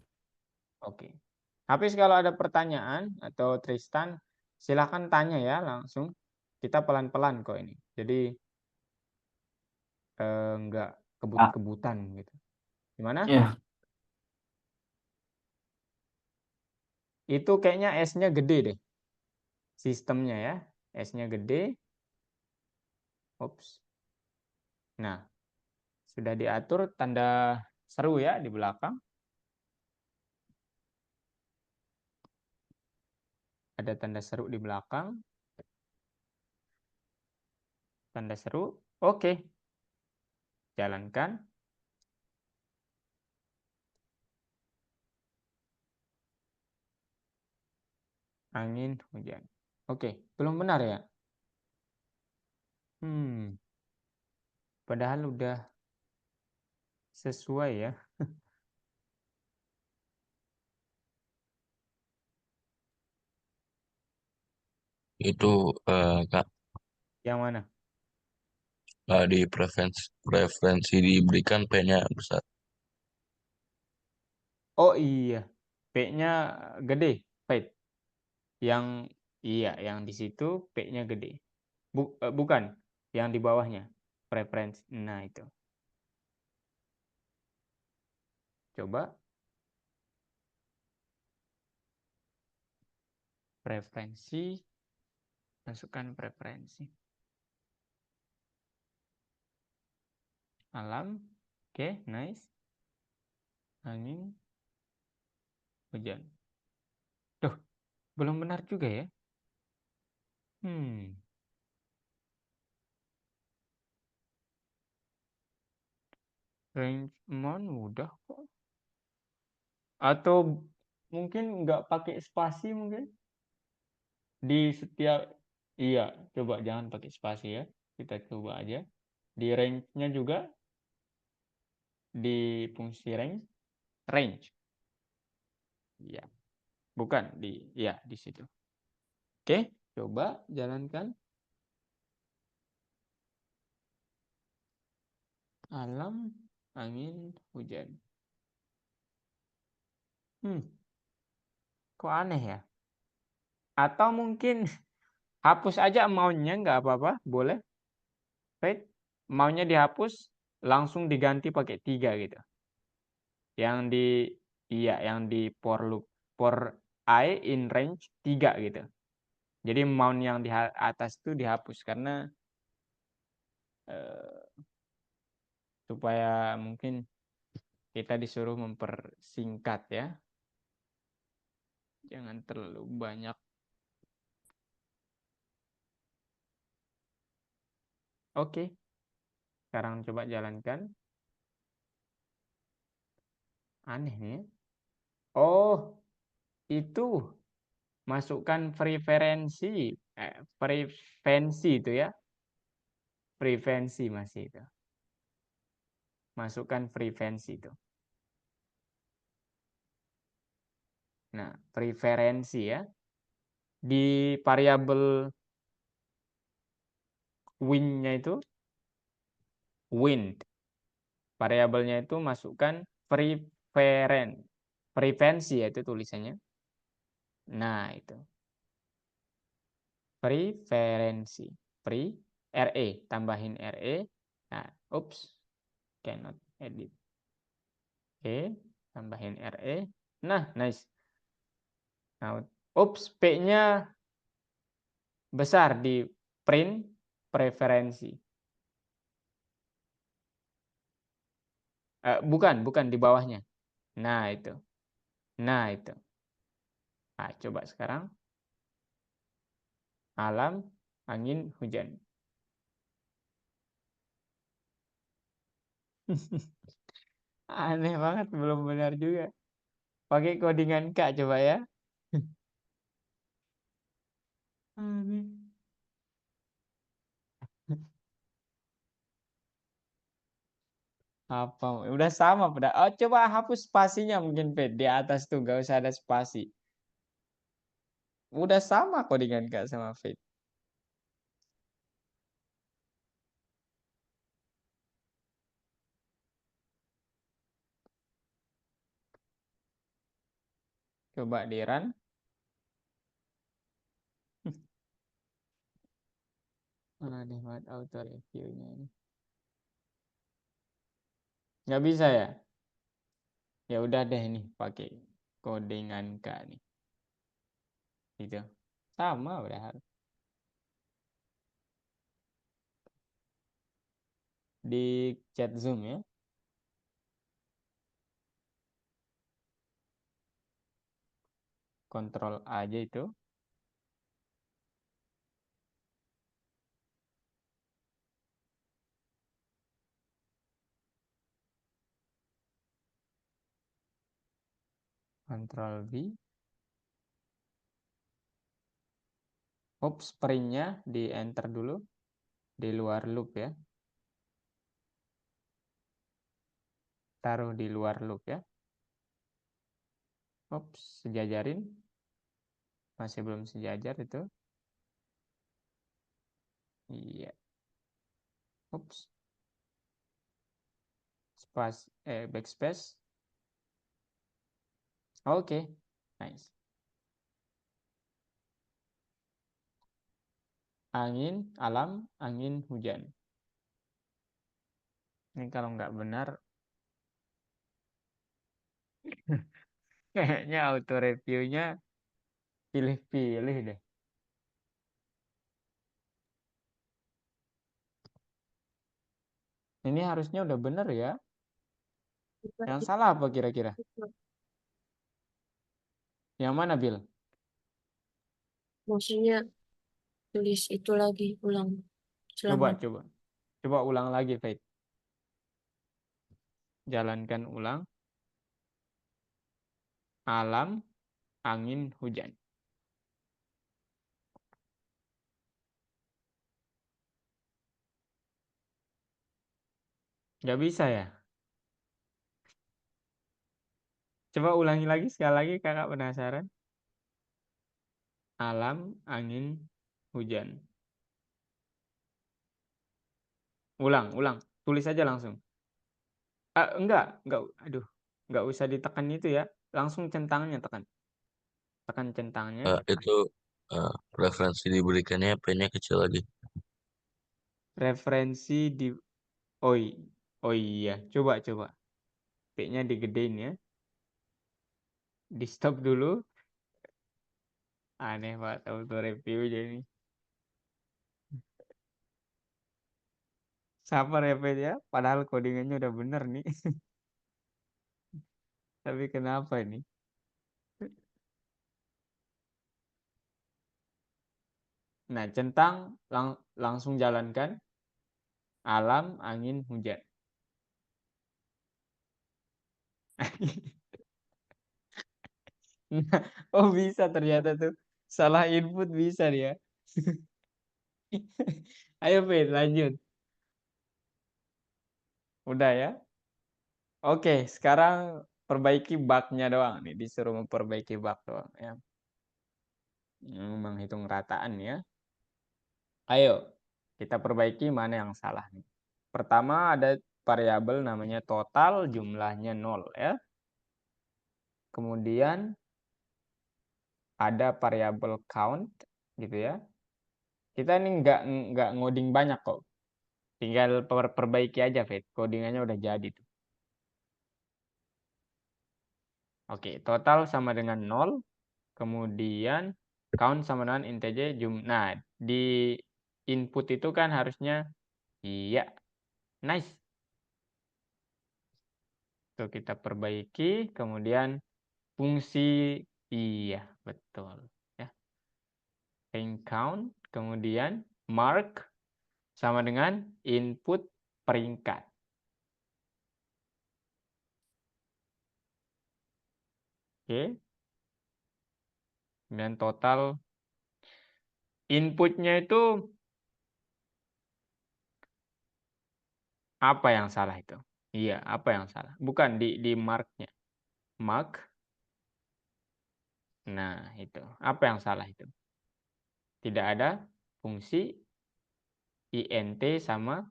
Oke. Apis kalau ada pertanyaan atau Tristan, silahkan tanya ya langsung. Kita pelan-pelan kok ini. Jadi enggak kebut-kebutan gitu. Gimana? Ya, Itu kayaknya S-nya gede deh. Sistemnya ya. S-nya gede. Ups. Nah, sudah diatur tanda seru ya di belakang. Ada tanda seru di belakang. Tanda seru. Oke. Jalankan. Angin, hujan. Oke, belum benar ya? Padahal udah sesuai ya. Itu Kak, Yang mana? di preferensi diberikan P-nya besar. Oh iya, P-nya gede, Faith. Yang iya, yang di situ P-nya gede. Bukan, yang di bawahnya. Preferensi. Nah, itu. Coba preferensi, masukkan preferensi. Alam. Oke, nice. Angin, hujan. Tuh, belum benar juga ya. Range amount mudah kok. Atau mungkin nggak pakai spasi mungkin. Di setiap, iya, coba jangan pakai spasi ya. Kita coba aja. Di range-nya juga, di fungsi range. Range. Iya. Bukan, ya di situ. Oke, coba jalankan. Alam, angin, hujan. Kok aneh ya? Atau mungkin hapus aja amount-nya, nggak apa-apa, boleh. Right? Maunya dihapus, langsung diganti pakai 3 gitu. Yang di, iya, yang di for loop. For I in range 3 gitu. Jadi mount yang di atas itu dihapus karena supaya mungkin kita disuruh mempersingkat ya. Jangan terlalu banyak. Oke. Sekarang coba jalankan. Aneh nih. Oh, itu masukkan preferensi, prevensi itu ya. Prevensi masih itu. Masukkan prevensi itu. Nah, preferensi ya. Di variabel wind-nya itu, wind. Variabelnya itu masukkan preferensi ya itu tulisannya. Nah, itu. Preferensi. RE, tambahin RE. Nah, oops. Cannot edit. Oke, tambahin RE. Nah, nice. Nah, oops, P-nya besar di print preferensi. Bukan di bawahnya. Nah, itu. Nah, itu. Nah, coba sekarang. Alam, angin, hujan. Aneh banget, belum benar juga. Pakai codingan Kak coba ya. Aneh. Apa? Udah sama pada. Oh, coba hapus spasinya mungkin Pet di atas tuh, gak usah ada spasi. Udah sama codingan Kak sama Fit. Coba di run. Aneh banget auto reviewnya ini. Nggak bisa ya? Ya udah deh nih pakai codingan Kak nih. Gitu. Sama udah harus. Di chat Zoom ya. Kontrol A aja itu. Kontrol B. Oops, sprintnya di enter dulu. Di luar loop ya. Taruh di luar loop ya. Oops, sejajarin. Masih belum sejajar itu. Iya. Oops. Backspace. Oke. Nice. Angin, alam, angin, hujan. Ini kalau nggak benar, kayaknya auto reviewnya pilih-pilih deh. Ini harusnya udah benar ya. Yang salah apa kira-kira? Yang mana, Bill? Maksudnya tulis itu lagi ulang. Coba, Selama coba. Coba ulang lagi, Faith. Jalankan ulang. Alam, angin, hujan. Nggak bisa ya? Coba ulangi lagi sekali lagi, kakak penasaran. Alam, angin, hujan. Ulang. Tulis aja langsung. Enggak. Aduh, enggak usah ditekan itu ya. Langsung centangnya tekan. Tekan centangnya. Itu preferensi diberikannya P-nya kecil lagi. Referensi di oh, oh iya, coba. P-nya digedein ya. Di stop dulu. Aneh banget auto review jadi. Sabar ya, Pet ya. Padahal codingannya udah bener nih. Tapi kenapa ini? Nah, centang langsung jalankan. Alam, angin, hujan. Oh bisa ternyata tuh. Salah input bisa dia. Ayo Fit, lanjut. Udah ya. Oke, sekarang perbaiki bug-nya doang nih. Disuruh memperbaiki bug doang ya. Menghitung rataan ya. Ayo, kita perbaiki mana yang salah nih. Pertama ada variabel namanya total, jumlahnya 0 ya. Kemudian ada variabel count gitu ya. Kita ini nggak ngoding banyak kok. Tinggal perbaiki aja, Fit. Codingannya udah jadi tuh. Oke, total sama dengan 0. Kemudian count sama dengan integer jumlah. Nah, di input itu kan harusnya iya. Nice. Tuh kita perbaiki, kemudian fungsi iya, betul ya. Ring count, kemudian mark sama dengan input peringkat. Oke. Kemudian total inputnya itu apa yang salah itu? Iya, apa yang salah? Bukan di marknya. Mark. Nah, itu. Apa yang salah itu? Tidak ada fungsi int sama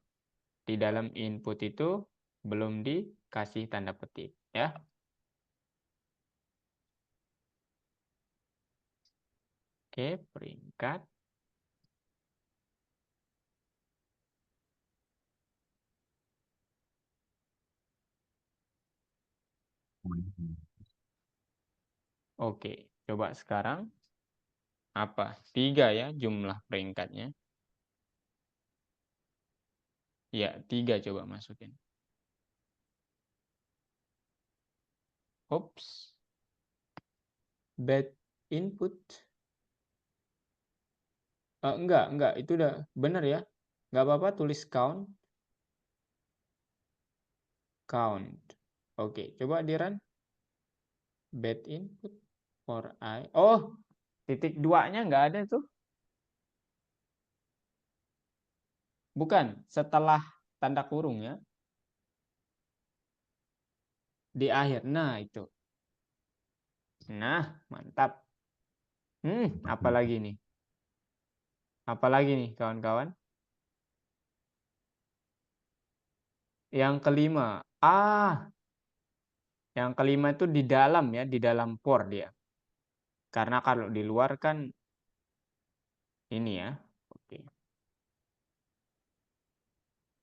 di dalam input itu belum dikasih tanda petik, ya. Oke, peringkat. Oke, coba sekarang apa? 3 ya jumlah peringkatnya. Ya, 3 coba masukin. Oops. Bad input. Enggak, itu udah benar ya. Enggak apa-apa tulis count. Count. Oke, coba di run. Bad input for I. Oh, titik 2-nya enggak ada tuh. Bukan, setelah tanda kurung ya. Di akhir. Nah, itu. Nah, mantap. Apa lagi nih? Apa lagi nih, kawan-kawan? Yang kelima. Yang kelima itu di dalam ya, di dalam for dia. Karena kalau di luar kan ini ya. Oke.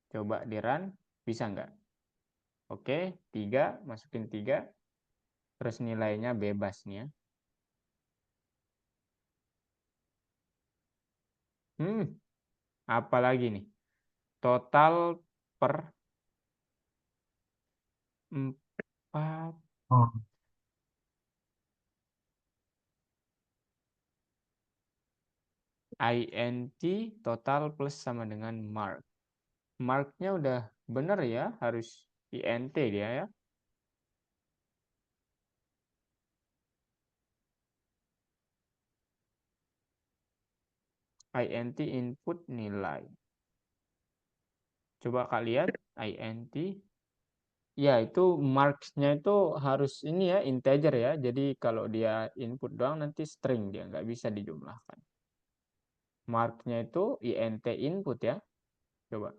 Coba di run, bisa nggak? Oke, 3, masukin 3. Terus nilainya bebas nih ya. Apa lagi nih? Total per 4. Oh, int total plus sama dengan mark. Marknya udah bener ya, harus int dia ya. Int input nilai. Coba Kak lihat int. Ya, itu marksnya itu harus ini ya, integer ya. Jadi kalau dia input doang nanti string dia, nggak bisa dijumlahkan. Marknya itu int input ya. Coba.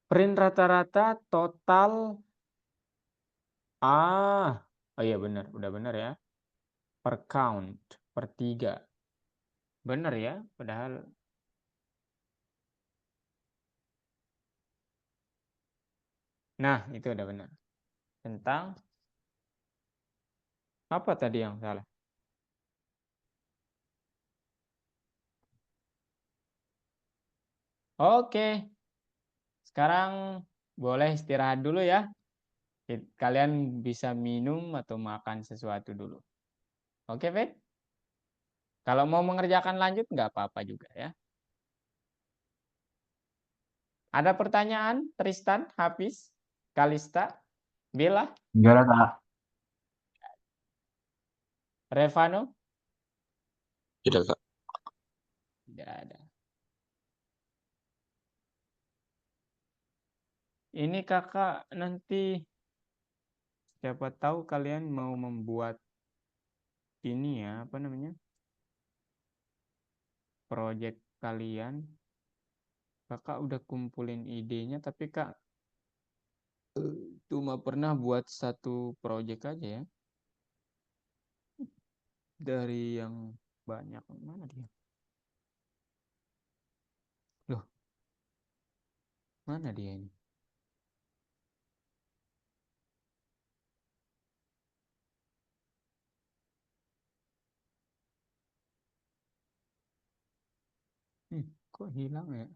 Print rata-rata total. Oh iya benar, udah benar ya. Per count, per 3. Benar ya, padahal. Nah, itu udah benar. Tentang apa tadi yang salah? Oke. Sekarang boleh istirahat dulu ya. Kalian bisa minum atau makan sesuatu dulu. Oke, Fit? Kalau mau mengerjakan lanjut nggak apa-apa juga ya. Ada pertanyaan, Tristan, Hafiz? Kalista, Bella, Enggak ada, Kak. Revano, Tidak, Kak. tidak ada. Ini kakak nanti siapa tahu kalian mau membuat ini ya, apa namanya? Project kalian. Kakak udah kumpulin idenya, tapi kak cuma pernah buat satu project aja ya. Dari yang banyak. Mana dia? Loh, mana dia ini? Kok hilang ya?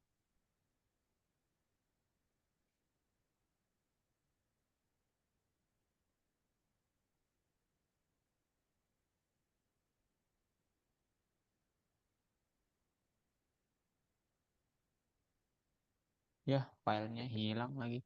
Ya, filenya hilang lagi.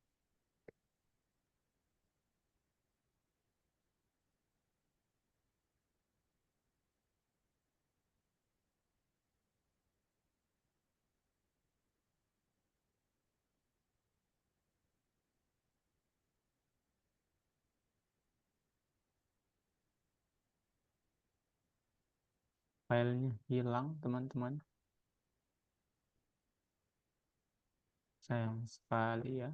Filenya hilang, teman-teman. Sayang sekali ya.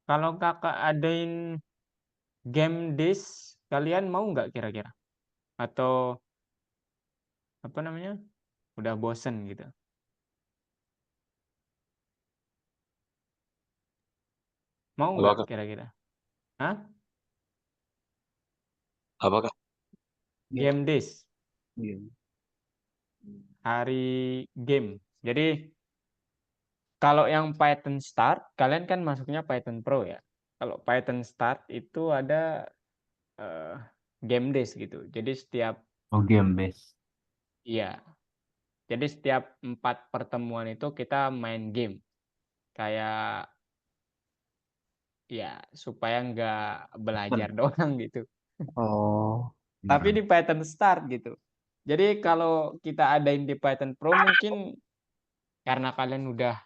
Kalau kakak adain game disk, kalian mau nggak kira-kira? Atau apa namanya? Udah bosen gitu? Mau Apa, nggak Kak? kira-kira? Hah? Apakah? Game disk, Iya. hari game. Jadi kalau yang Python Start, kalian kan masuknya Python Pro ya. Kalau Python Start itu ada game disk gitu. Jadi setiap Oh, game base. iya, jadi setiap 4 pertemuan itu kita main game. Kayak ya supaya nggak belajar doang gitu. Oh, Tapi di Python Start gitu. Jadi kalau kita adain di Python Pro mungkin karena kalian udah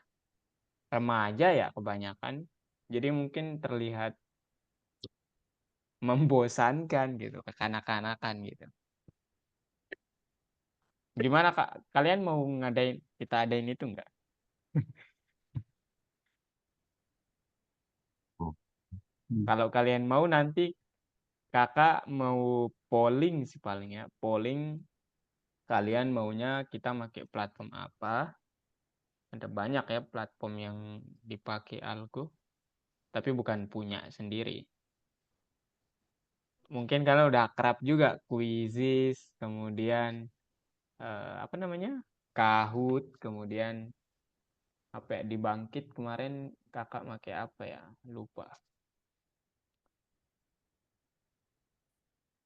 remaja ya kebanyakan. Jadi mungkin terlihat membosankan gitu, kekanak-kanakan gitu. Gimana Kak? Kalian mau kita adain itu enggak? Oh. Kalau kalian mau nanti Kakak mau polling sih palingnya. Polling kalian maunya kita pakai platform apa? Ada banyak ya platform yang dipakai Algo, tapi bukan punya sendiri. Mungkin kalian udah akrab juga Quizzes, kemudian apa namanya? Kahoot, kemudian apa ya, di Bangkit kemarin kakak pakai apa ya? Lupa.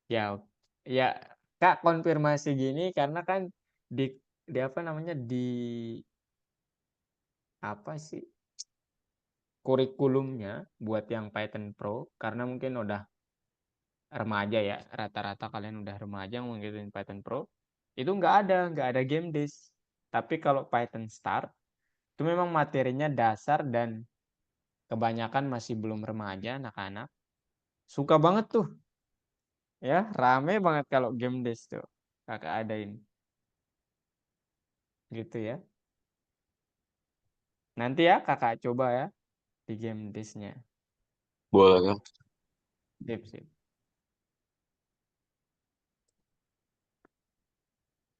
Ya, ya Kak konfirmasi gini karena kan di apa namanya di apa sih kurikulumnya buat yang Python Pro karena mungkin udah remaja ya, rata-rata kalian udah remaja ngikutin Python Pro, itu nggak ada game disk. Tapi kalau Python Start itu memang materinya dasar dan kebanyakan masih belum remaja, anak-anak suka banget tuh ya, rame banget kalau game disk tuh kakak adain gitu ya. Nanti ya kakak coba ya di game disknya. Boleh, Kak. Sip, sip.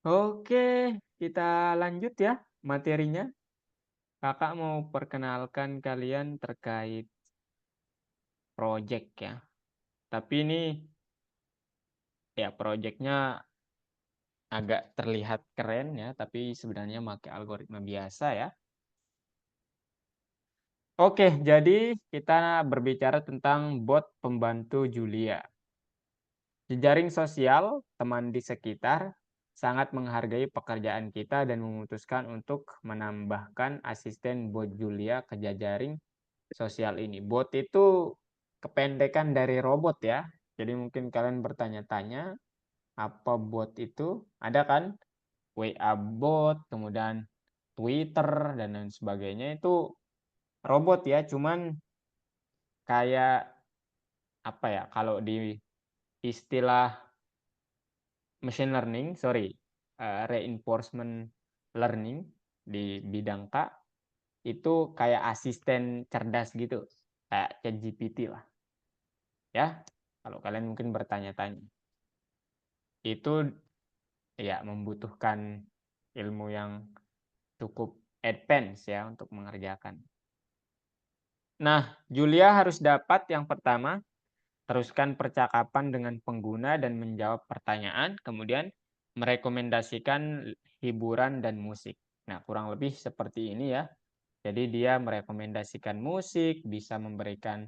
Oke, kita lanjut ya materinya. Kakak mau perkenalkan kalian terkait project ya. Tapi ini ya projectnya agak terlihat keren ya, tapi sebenarnya pakai algoritma biasa ya. Oke, jadi kita berbicara tentang bot pembantu Julia. Jejaring sosial, teman di sekitar, sangat menghargai pekerjaan kita dan memutuskan untuk menambahkan asisten bot Julia ke jejaring sosial ini. Bot itu kependekan dari robot ya. Jadi mungkin kalian bertanya-tanya apa bot itu? Ada kan? WA bot, kemudian Twitter dan lain sebagainya itu robot ya, cuman kayak apa ya? Kalau di istilah machine learning, reinforcement learning di bidang K itu kayak asisten cerdas gitu, kayak ChatGPT lah. Ya, kalau kalian mungkin bertanya-tanya. Itu ya membutuhkan ilmu yang cukup advance ya untuk mengerjakan. Nah, Julia harus dapat yang pertama, teruskan percakapan dengan pengguna dan menjawab pertanyaan, kemudian merekomendasikan hiburan dan musik. Nah, kurang lebih seperti ini ya. Jadi dia merekomendasikan musik, bisa memberikan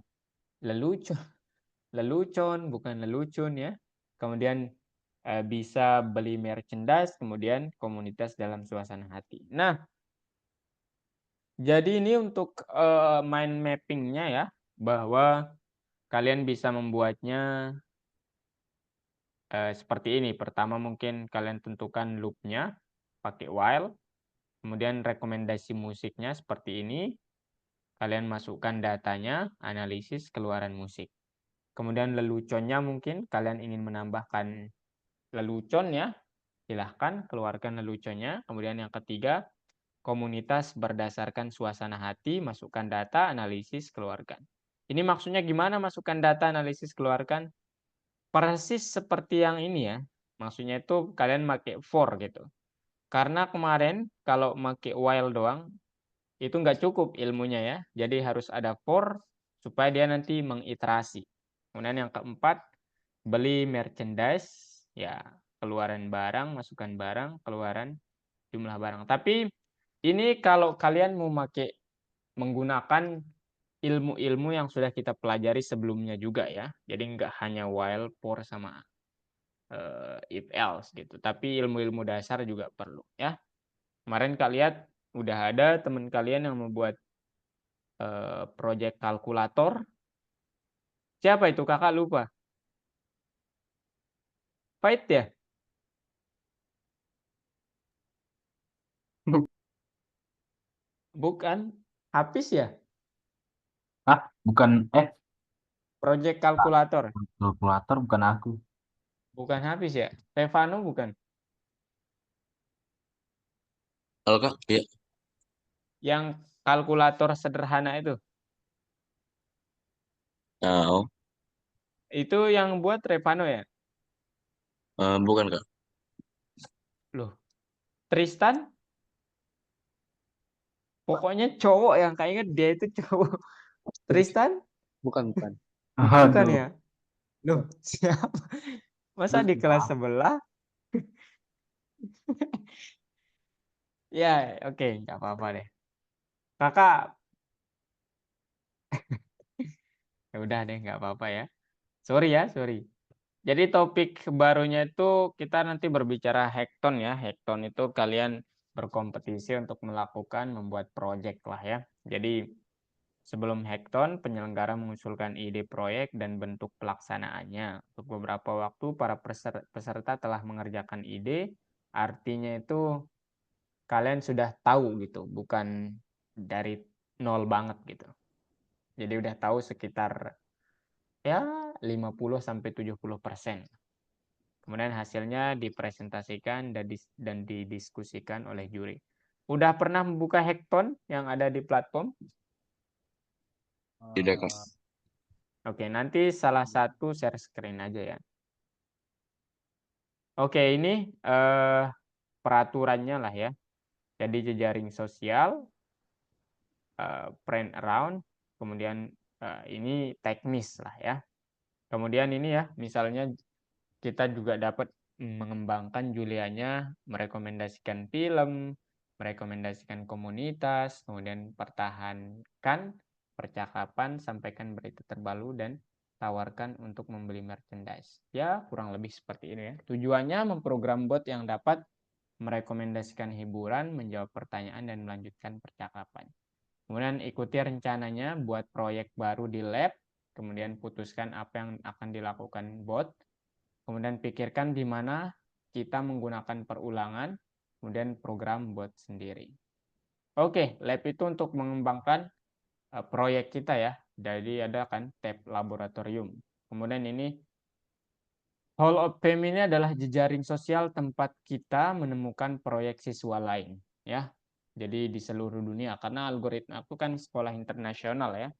lelucon, bukan lelucon ya. Kemudian bisa beli merchandise, kemudian komunitas dalam suasana hati. Nah, jadi ini untuk mind mappingnya ya, bahwa kalian bisa membuatnya seperti ini. Pertama mungkin kalian tentukan loop-nya pakai while, kemudian rekomendasi musiknya seperti ini. Kalian masukkan datanya, analisis keluaran musik. Kemudian leluconnya mungkin kalian ingin menambahkan lelucon ya, silahkan keluarkan leluconnya. Kemudian yang ketiga, komunitas berdasarkan suasana hati, masukkan data, analisis, keluarkan. Ini maksudnya gimana masukkan data, analisis, keluarkan? Persis seperti yang ini ya. Maksudnya itu kalian pakai for gitu. Karena kemarin kalau pakai while doang, itu nggak cukup ilmunya ya. Jadi harus ada for supaya dia nanti mengiterasi. Kemudian yang keempat, beli merchandise, ya keluaran barang, masukkan barang, keluaran jumlah barang. Tapi ini kalau kalian mau menggunakan ilmu-ilmu yang sudah kita pelajari sebelumnya juga ya. Jadi nggak hanya while, for, sama if else gitu. Tapi ilmu-ilmu dasar juga perlu ya. Kemarin kalian udah ada teman kalian yang membuat project kalkulator. Siapa itu? Kakak lupa. Pahit ya? Bukan. Habis ya? Ah, bukan Project kalkulator. kalkulator bukan aku. Bukan habis ya? Stefano bukan? Halo Kak, iya. Yang kalkulator sederhana itu. Oh, Itu yang buat Revano ya? bukan Kak. Loh. Tristan? Pokoknya cowok yang kayaknya dia itu cowok. Tristan? Bukan, bukan. Bukan Aduh, ya? Loh, siapa? Masa di kelas sebelah? Ya, oke, nggak apa-apa deh. Kakak, ya udah deh, nggak apa-apa ya. Sorry ya, sorry. Jadi topik barunya itu kita nanti berbicara hackathon ya. Hackathon itu kalian berkompetisi untuk melakukan membuat project lah ya. Jadi sebelum hackathon, penyelenggara mengusulkan ide proyek dan bentuk pelaksanaannya. Untuk beberapa waktu, para peserta telah mengerjakan ide. Artinya itu kalian sudah tahu gitu, bukan dari nol banget gitu. Jadi udah tahu sekitar ya 50-70%. Kemudian hasilnya dipresentasikan dan didiskusikan oleh juri. Udah pernah membuka hackathon yang ada di platform? Tidak Kak. Oke, nanti salah satu share screen aja ya. Oke, ini peraturannya lah ya. Jadi jejaring sosial, friend around, kemudian ini teknis lah ya. Kemudian ini ya, misalnya kita juga dapat mengembangkan Julianya, merekomendasikan film, merekomendasikan komunitas, kemudian pertahankan percakapan, sampaikan berita terbaru dan tawarkan untuk membeli merchandise. Ya, kurang lebih seperti ini ya. Tujuannya memprogram bot yang dapat merekomendasikan hiburan, menjawab pertanyaan, dan melanjutkan percakapan. Kemudian ikuti rencananya buat proyek baru di lab, kemudian putuskan apa yang akan dilakukan bot, kemudian pikirkan di mana kita menggunakan perulangan, kemudian program bot sendiri. Oke, lab itu untuk mengembangkan proyek kita ya. Jadi ada kan tab laboratorium. Kemudian ini Hall of Fame ini adalah jejaring sosial tempat kita menemukan proyek siswa lain ya. Jadi di seluruh dunia karena algoritma aku kan sekolah internasional ya.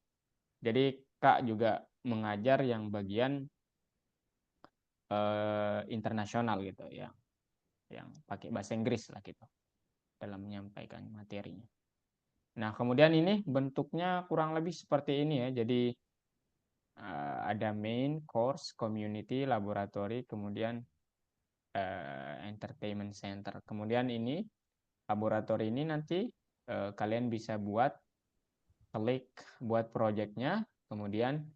Jadi Kak juga mengajar yang bagian internasional gitu ya. Yang pakai bahasa Inggris lah gitu dalam menyampaikan materinya. Nah, kemudian ini bentuknya kurang lebih seperti ini ya. Jadi ada main, course, community, laboratory, kemudian entertainment center. Kemudian ini laboratory ini nanti kalian bisa klik buat projectnya, kemudian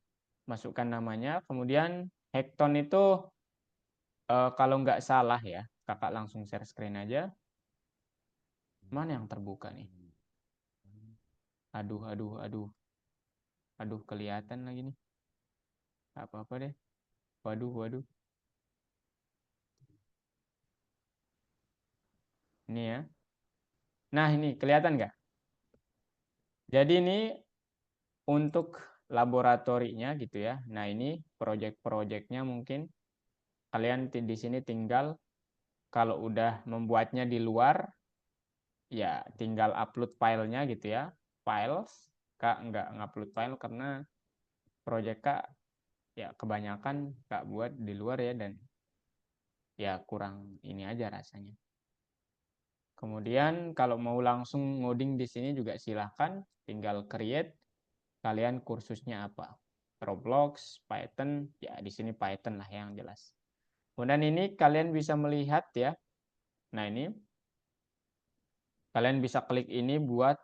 masukkan namanya, kemudian Hackathon itu kalau nggak salah ya, kakak langsung share screen aja. Mana yang terbuka nih? Aduh, kelihatan lagi nih. Apa-apa deh. Waduh. Ini ya. Nah, ini kelihatan nggak? Jadi ini untuk laboratorinya gitu ya. Nah, ini project-projectnya mungkin kalian di sini tinggal kalau udah membuatnya di luar ya tinggal upload filenya gitu ya. Files. Kak nggak ngupload file karena project Kak ya kebanyakan Kak buat di luar ya dan ya kurang ini aja rasanya. Kemudian kalau mau langsung ngoding di sini juga silahkan, tinggal create. Kalian kursusnya apa? Roblox, Python, ya di sini Python lah yang jelas. Kemudian ini kalian bisa melihat ya. Nah ini kalian bisa klik ini buat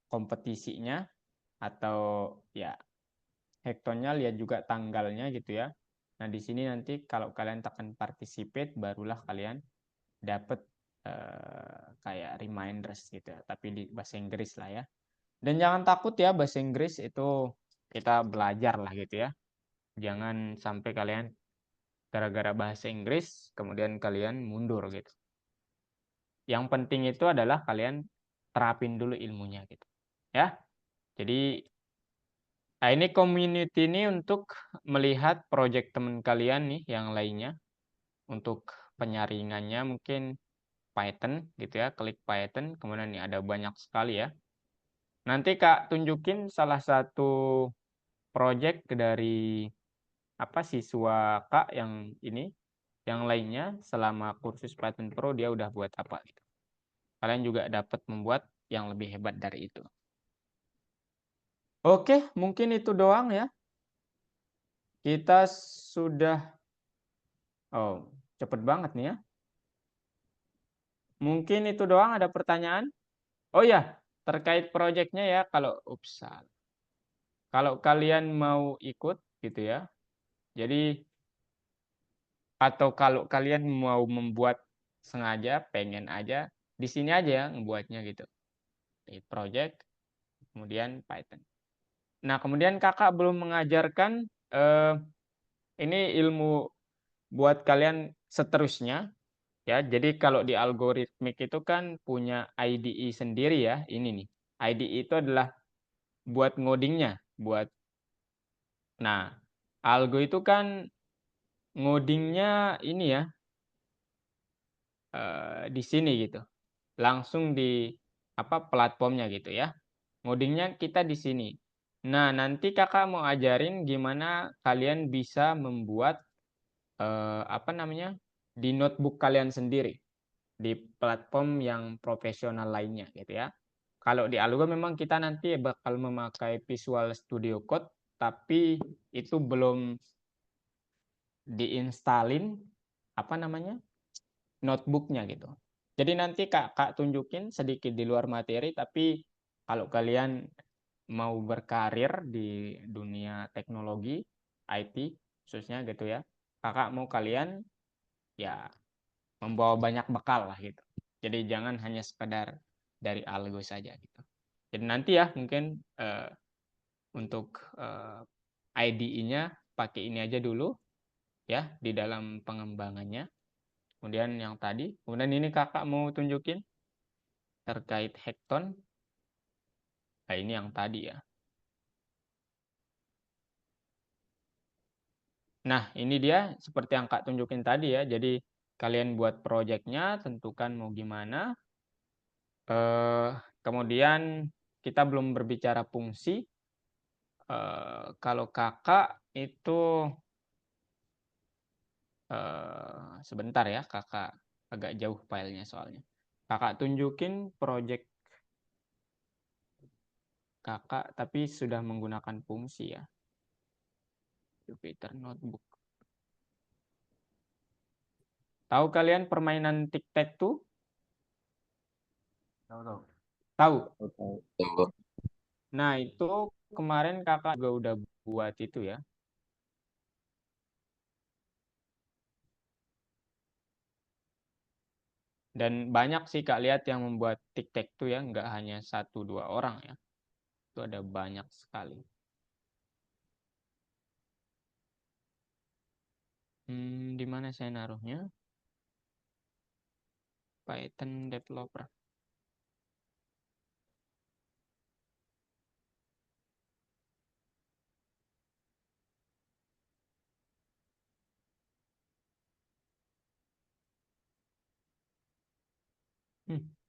kompetisinya atau ya hackathonnya, lihat juga tanggalnya gitu ya. Nah di sini nanti kalau kalian tekan participate barulah kalian dapat kayak reminders gitu ya, tapi di bahasa Inggris lah ya. Dan jangan takut ya, bahasa Inggris itu kita belajar lah gitu ya. Jangan sampai kalian gara-gara bahasa Inggris kemudian kalian mundur gitu. Yang penting itu adalah kalian terapin dulu ilmunya gitu. Ya. Jadi nah ini community ini untuk melihat project teman kalian nih yang lainnya. Untuk penyaringannya mungkin Python gitu ya, klik Python, kemudian ini ada banyak sekali ya. Nanti Kak tunjukin salah satu project dari siswa Kak yang ini, yang lainnya selama kursus Python Pro dia udah buat apa gitu. Kalian juga dapat membuat yang lebih hebat dari itu. Oke, mungkin itu doang ya. Kita sudah cepet banget nih ya. Mungkin itu doang, ada pertanyaan? Oh ya, terkait projectnya ya, kalau kalian mau ikut gitu ya, jadi atau kalau kalian mau membuat sengaja, pengen aja, di sini aja ya ngebuatnya gitu. Di project, kemudian Python. Nah, kemudian kakak belum mengajarkan ini ilmu buat kalian seterusnya. Ya, jadi kalau di algoritmik itu kan punya IDE sendiri ya, ini nih. IDE itu adalah buat ngodingnya, Nah, algo itu kan ngodingnya ini ya, di sini gitu. Langsung di platformnya gitu ya. Ngodingnya kita di sini. Nah, nanti kakak mau ajarin gimana kalian bisa membuat di notebook kalian sendiri. Di platform yang profesional lainnya gitu ya. Kalau di Algo memang kita nanti bakal memakai Visual Studio Code, tapi itu belum diinstalin notebooknya gitu. Jadi nanti kakak tunjukin sedikit di luar materi, tapi kalau kalian mau berkarir di dunia teknologi, IT khususnya gitu ya, kakak mau kalian ya membawa banyak bekal lah gitu. Jadi jangan hanya sekedar dari algo saja gitu. Jadi nanti ya mungkin untuk IDE-nya pakai ini aja dulu ya di dalam pengembangannya. Kemudian yang tadi, kemudian ini kakak mau tunjukin terkait Hackathon. Nah, ini yang tadi ya. Nah, ini dia seperti yang Kak tunjukin tadi ya. Jadi kalian buat projectnya, tentukan mau gimana. Kemudian kita belum berbicara fungsi. Kalau kakak itu sebentar ya, kakak agak jauh filenya soalnya. Kakak tunjukin project kakak, tapi sudah menggunakan fungsi ya. Jupyter Notebook. Tahu kalian permainan tic-tac-toe? Tahu. Tahu? Tahu. Nah, itu kemarin kakak juga udah buat itu ya. Dan banyak sih Kak lihat yang membuat tic-tac-toe ya, nggak hanya 1-2 orang ya. Itu ada banyak sekali. Di mana saya naruhnya? Python developer.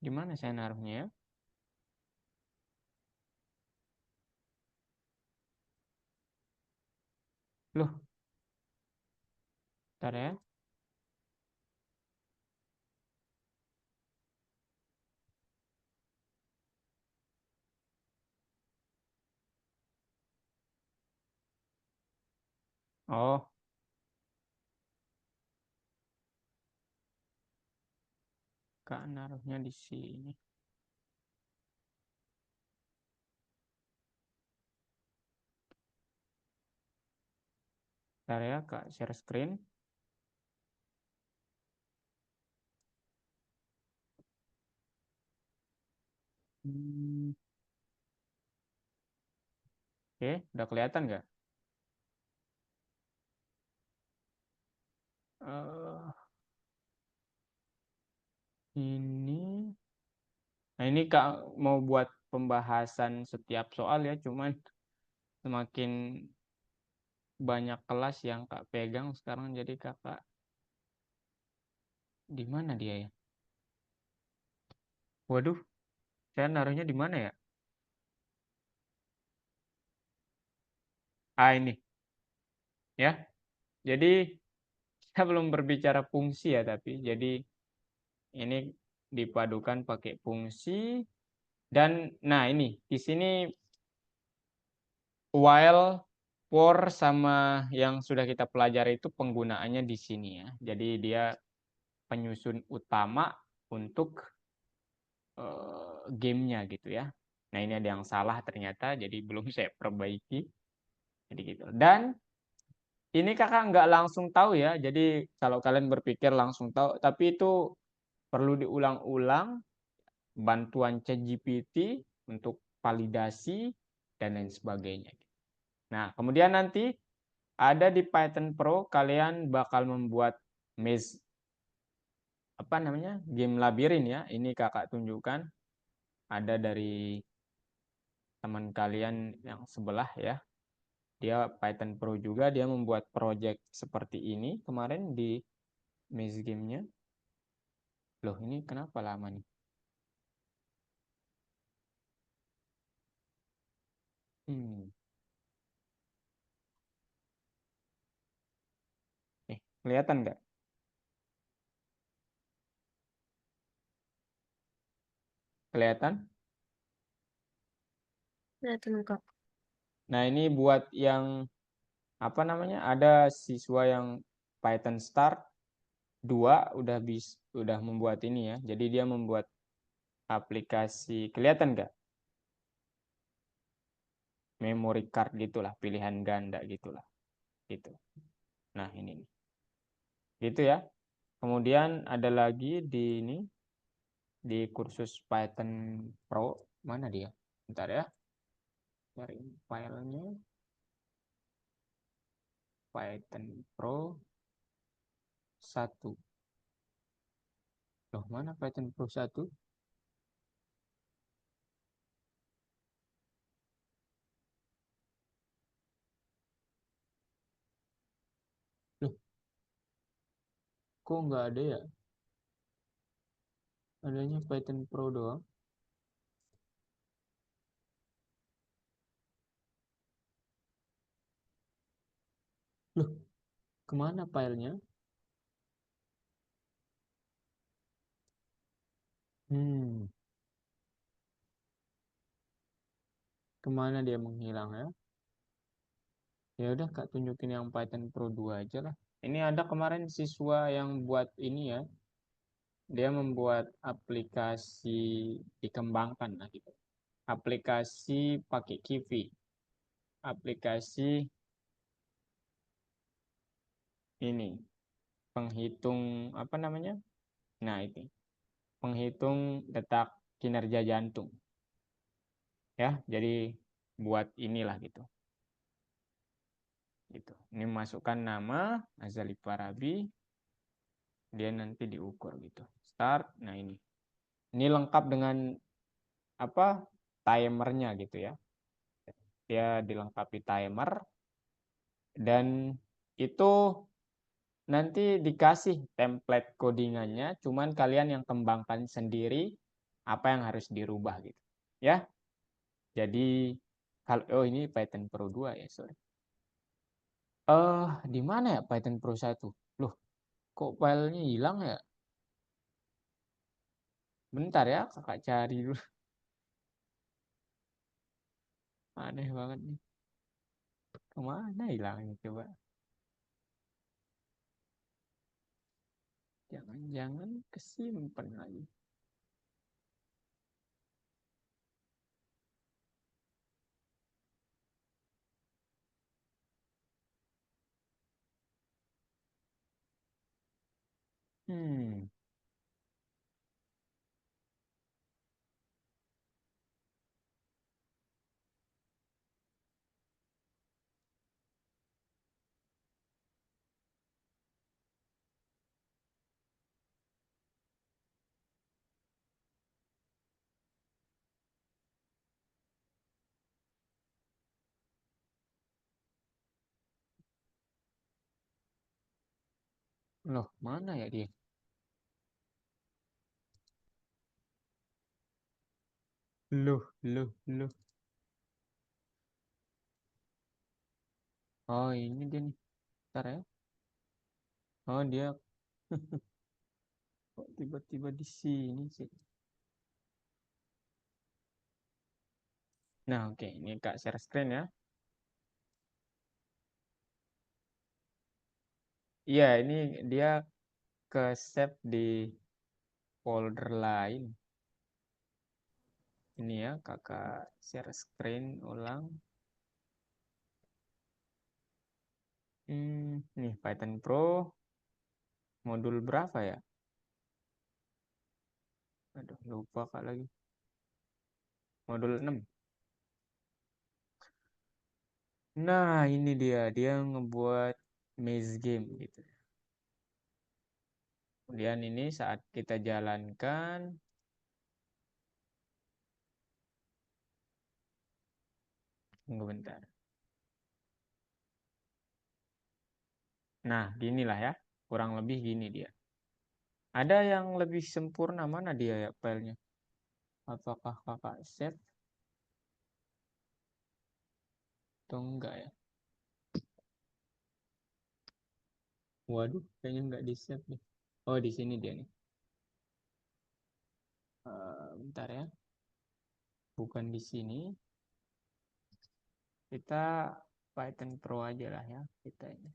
Di mana saya naruhnya ya? Loh, bentar ya. Oh, Kak naruhnya di sini. Bentar ya, Kak share screen. Oke, udah kelihatan nggak? Ini. Nah, ini Kak mau buat pembahasan setiap soal ya, cuman semakin banyak kelas yang Kak pegang sekarang jadi Kakak di mana dia ya? Waduh, saya naruhnya di mana ya? Ini ya. Jadi kita belum berbicara fungsi ya, tapi jadi ini dipadukan pakai fungsi dan nah ini di sini while, for sama yang sudah kita pelajari itu penggunaannya di sini ya. Jadi dia penyusun utama untuk gamenya gitu ya. Nah ini ada yang salah ternyata, jadi belum saya perbaiki. Jadi gitu. Dan ini kakak nggak langsung tahu ya. Jadi kalau kalian berpikir langsung tahu, tapi itu perlu diulang-ulang. Bantuan ChatGPT untuk validasi dan lain sebagainya. Nah kemudian nanti ada di Python Pro kalian bakal membuat maze apa namanya game labirin ya. Ini kakak tunjukkan. Ada dari teman kalian yang sebelah ya. Dia Python Pro juga, dia membuat project seperti ini kemarin di maze game-nya. Loh, ini kenapa lama nih? Kelihatan nggak? Kelihatan? Kelihatan Kak. Nah, ini buat yang apa namanya? Ada siswa yang Python Start 2 udah membuat ini ya. Jadi dia membuat aplikasi, kelihatan nggak? memory card gitulah, pilihan ganda gitulah, gitu. Nah ini nih, gitu ya. Kemudian ada lagi di ini, di kursus Python Pro, mana dia? Bentar ya, cari filenya. Python Pro 1. Loh, mana Python Pro 1? Loh, kok nggak ada ya? Adanya Python Pro doang. Loh, kemana filenya? Kemana dia menghilang ya? Ya udah Kak, tunjukin yang Python Pro 2 aja lah. Ini ada kemarin siswa yang buat ini ya. Dia membuat aplikasi, dikembangkan lah gitu. Aplikasi pakai Kiwi. Aplikasi ini penghitung apa namanya? Nah, itu. Penghitung detak kinerja jantung. Ya, jadi buat inilah gitu. Gitu. Ini masukkan nama Azali Farabi, dia nanti diukur gitu. Start. Nah, ini. Ini lengkap dengan apa? Timernya gitu ya. Dia dilengkapi timer dan itu nanti dikasih template codingannya, cuman kalian yang kembangkan sendiri apa yang harus dirubah gitu. Ya. Jadi kalau ini Python Pro 2 ya, sorry. Di mana ya Python Pro 1? Loh, kok filenya hilang ya? Bentar ya, kakak cari dulu. Aneh banget nih. Kemana hilangnya coba? Jangan-jangan kesimpan lagi. Hmm. Loh, mana ya dia? Loh. Oh, ini dia nih. Bentar ya. Oh, dia kok tiba-tiba di sini sih. Nah, oke. Ini Kak share screen ya. Iya, ini dia ke save di folder lain. Ini ya, kakak share screen ulang. Nih Python Pro modul berapa ya? Aduh, lupa Kak lagi. Modul 6. Nah, ini dia ngebuat maze game gitu. Kemudian ini saat kita jalankan, tunggu bentar. Nah, ginilah ya. Kurang lebih gini dia. Ada yang lebih sempurna, mana dia ya filenya? Apakah kakak save? Atau enggak ya? Waduh, kayaknya enggak di save nih. Oh, di sini dia nih. Bentar ya. Bukan di sini. Kita Python Pro aja lah ya. Kita ini.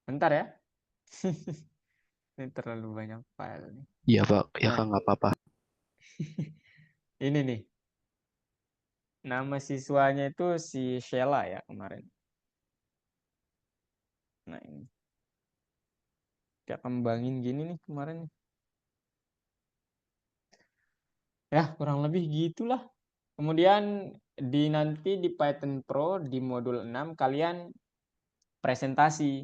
Bentar ya. Ini terlalu banyak file nih. Iya Pak, ya Nah, Kak nggak apa-apa. ini nih. Nama siswanya itu si Sheila ya kemarin. Nah ini. Kayak kembangin gini nih kemarin. Ya kurang lebih gitulah. Kemudian nanti di Python Pro di modul 6 kalian presentasi.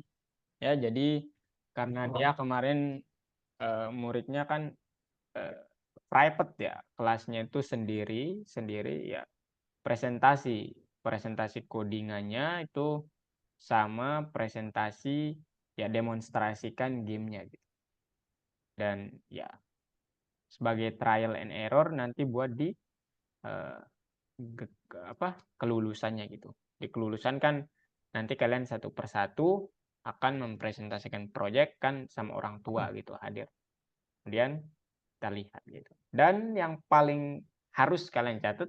Ya jadi karena dia kemarin muridnya kan private ya, kelasnya itu sendiri ya, presentasi codingannya itu sama presentasi ya demonstrasikan gamenya gitu. Dan ya sebagai trial and error nanti buat di kelulusannya gitu. Di kelulusan kan nanti kalian satu persatu akan mempresentasikan project kan sama orang tua gitu hadir. Kemudian kita lihat gitu. Dan yang paling harus kalian catat,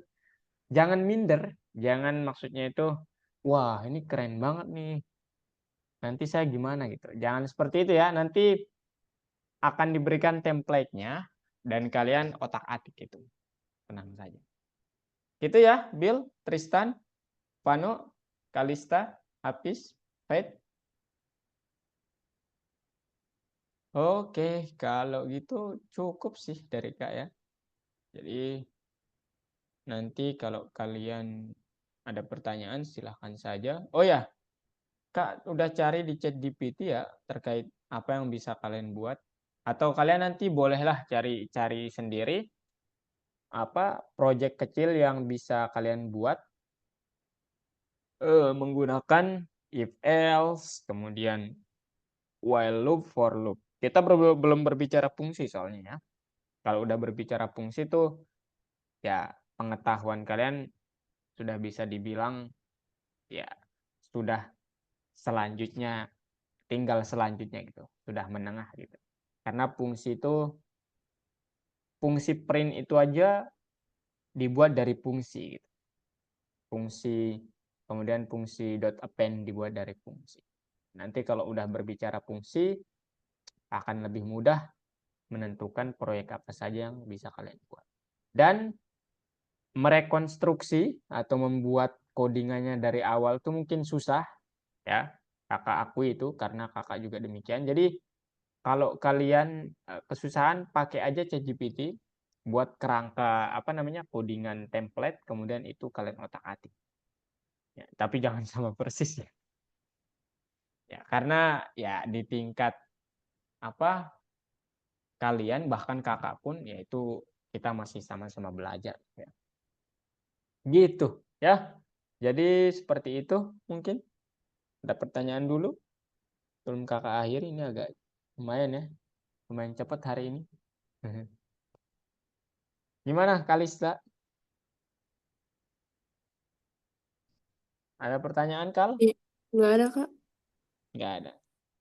jangan minder, jangan maksudnya itu, wah ini keren banget nih, nanti saya gimana gitu. Jangan seperti itu ya, nanti akan diberikan template-nya dan kalian otak-atik itu. Tenang saja. Gitu ya, Bill, Tristan, Vano, Kalista, Hafiz, Faith. Oke, kalau gitu cukup sih dari Kak ya. Jadi nanti kalau kalian ada pertanyaan silahkan saja. Oh ya, Kak udah cari di ChatGPT ya terkait apa yang bisa kalian buat. Atau kalian nanti bolehlah cari sendiri apa project kecil yang bisa kalian buat menggunakan if else, kemudian while loop, for loop. Kita belum berbicara fungsi soalnya ya. Kalau udah berbicara fungsi tuh ya pengetahuan kalian sudah bisa dibilang ya sudah selanjutnya tinggal selanjutnya gitu, sudah menengah gitu. Karena fungsi print itu aja dibuat dari fungsi gitu. Fungsi kemudian fungsi .append dibuat dari fungsi. Nanti kalau udah berbicara fungsi akan lebih mudah menentukan proyek apa saja yang bisa kalian buat. Dan merekonstruksi atau membuat codingannya dari awal itu mungkin susah ya. Kakak akui itu karena kakak juga demikian. Jadi kalau kalian kesusahan pakai aja ChatGPT buat kerangka apa namanya codingan template kemudian itu kalian otak-atik. Ya, tapi jangan sama persis ya. Ya, karena ya di tingkat apa kalian bahkan kakak pun yaitu kita masih sama-sama belajar ya. Gitu ya. Jadi seperti itu mungkin. Ada pertanyaan dulu sebelum kakak akhir ini agak lumayan ya. Lumayan cepat hari ini. Gimana Kalista? Ada pertanyaan Kal? Nggak ada, Kak. Nggak ada.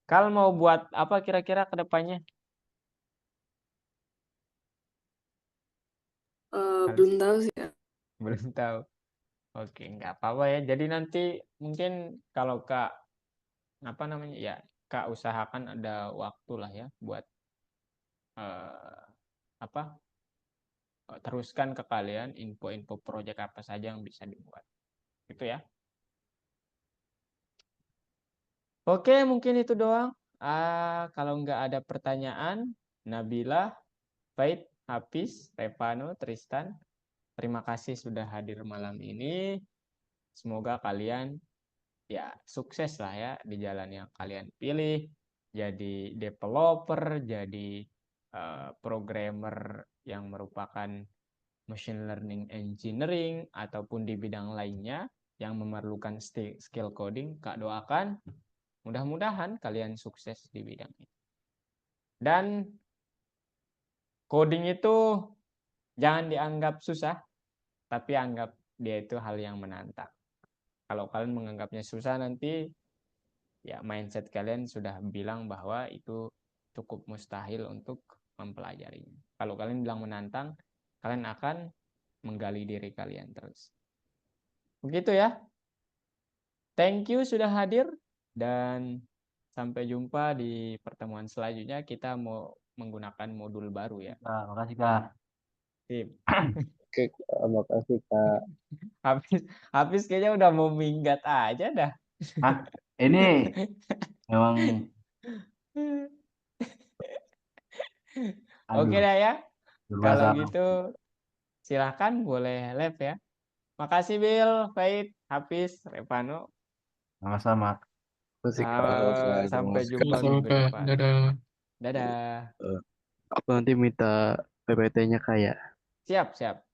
Kal mau buat apa kira-kira ke depannya? Belum tahu sih, Kak. Belum tahu. Oke, nggak apa-apa ya. Jadi nanti mungkin kalau Kak apa namanya ya Kak usahakan ada waktu lah ya buat apa teruskan ke kalian info-info proyek apa saja yang bisa dibuat. Gitu ya. Oke, mungkin itu doang. Kalau nggak ada pertanyaan, Nabila, Faith, Hafiz, Stefano, Tristan, terima kasih sudah hadir malam ini. Semoga kalian ya sukses lah ya di jalan yang kalian pilih. Jadi developer, jadi programmer yang merupakan machine learning engineering ataupun di bidang lainnya yang memerlukan skill coding. Kak doakan mudah-mudahan kalian sukses di bidang ini. Dan coding itu jangan dianggap susah, tapi anggap dia itu hal yang menantang. Kalau kalian menganggapnya susah nanti, ya mindset kalian sudah bilang bahwa itu cukup mustahil untuk mempelajarinya. Kalau kalian bilang menantang, kalian akan menggali diri kalian terus. Begitu ya. Thank you sudah hadir dan sampai jumpa di pertemuan selanjutnya. Kita mau menggunakan modul baru ya. Makasih Kak. Sip. Oke, Kak. Makasih, Kak. Habis kayaknya udah mau minggat aja dah. Ah, ini memang Oke aduh dah ya. serba Kalau salah. gitu silahkan boleh live ya. Makasih Bill, Faid, Hafiz, Revano. Sama-sama. Makasih, Kak. Sampai Makasih, jumpa Sama-sama minggu Kak. depan. Dadah. Dadah. Aku nanti minta PPT-nya kayak. Siap, siap.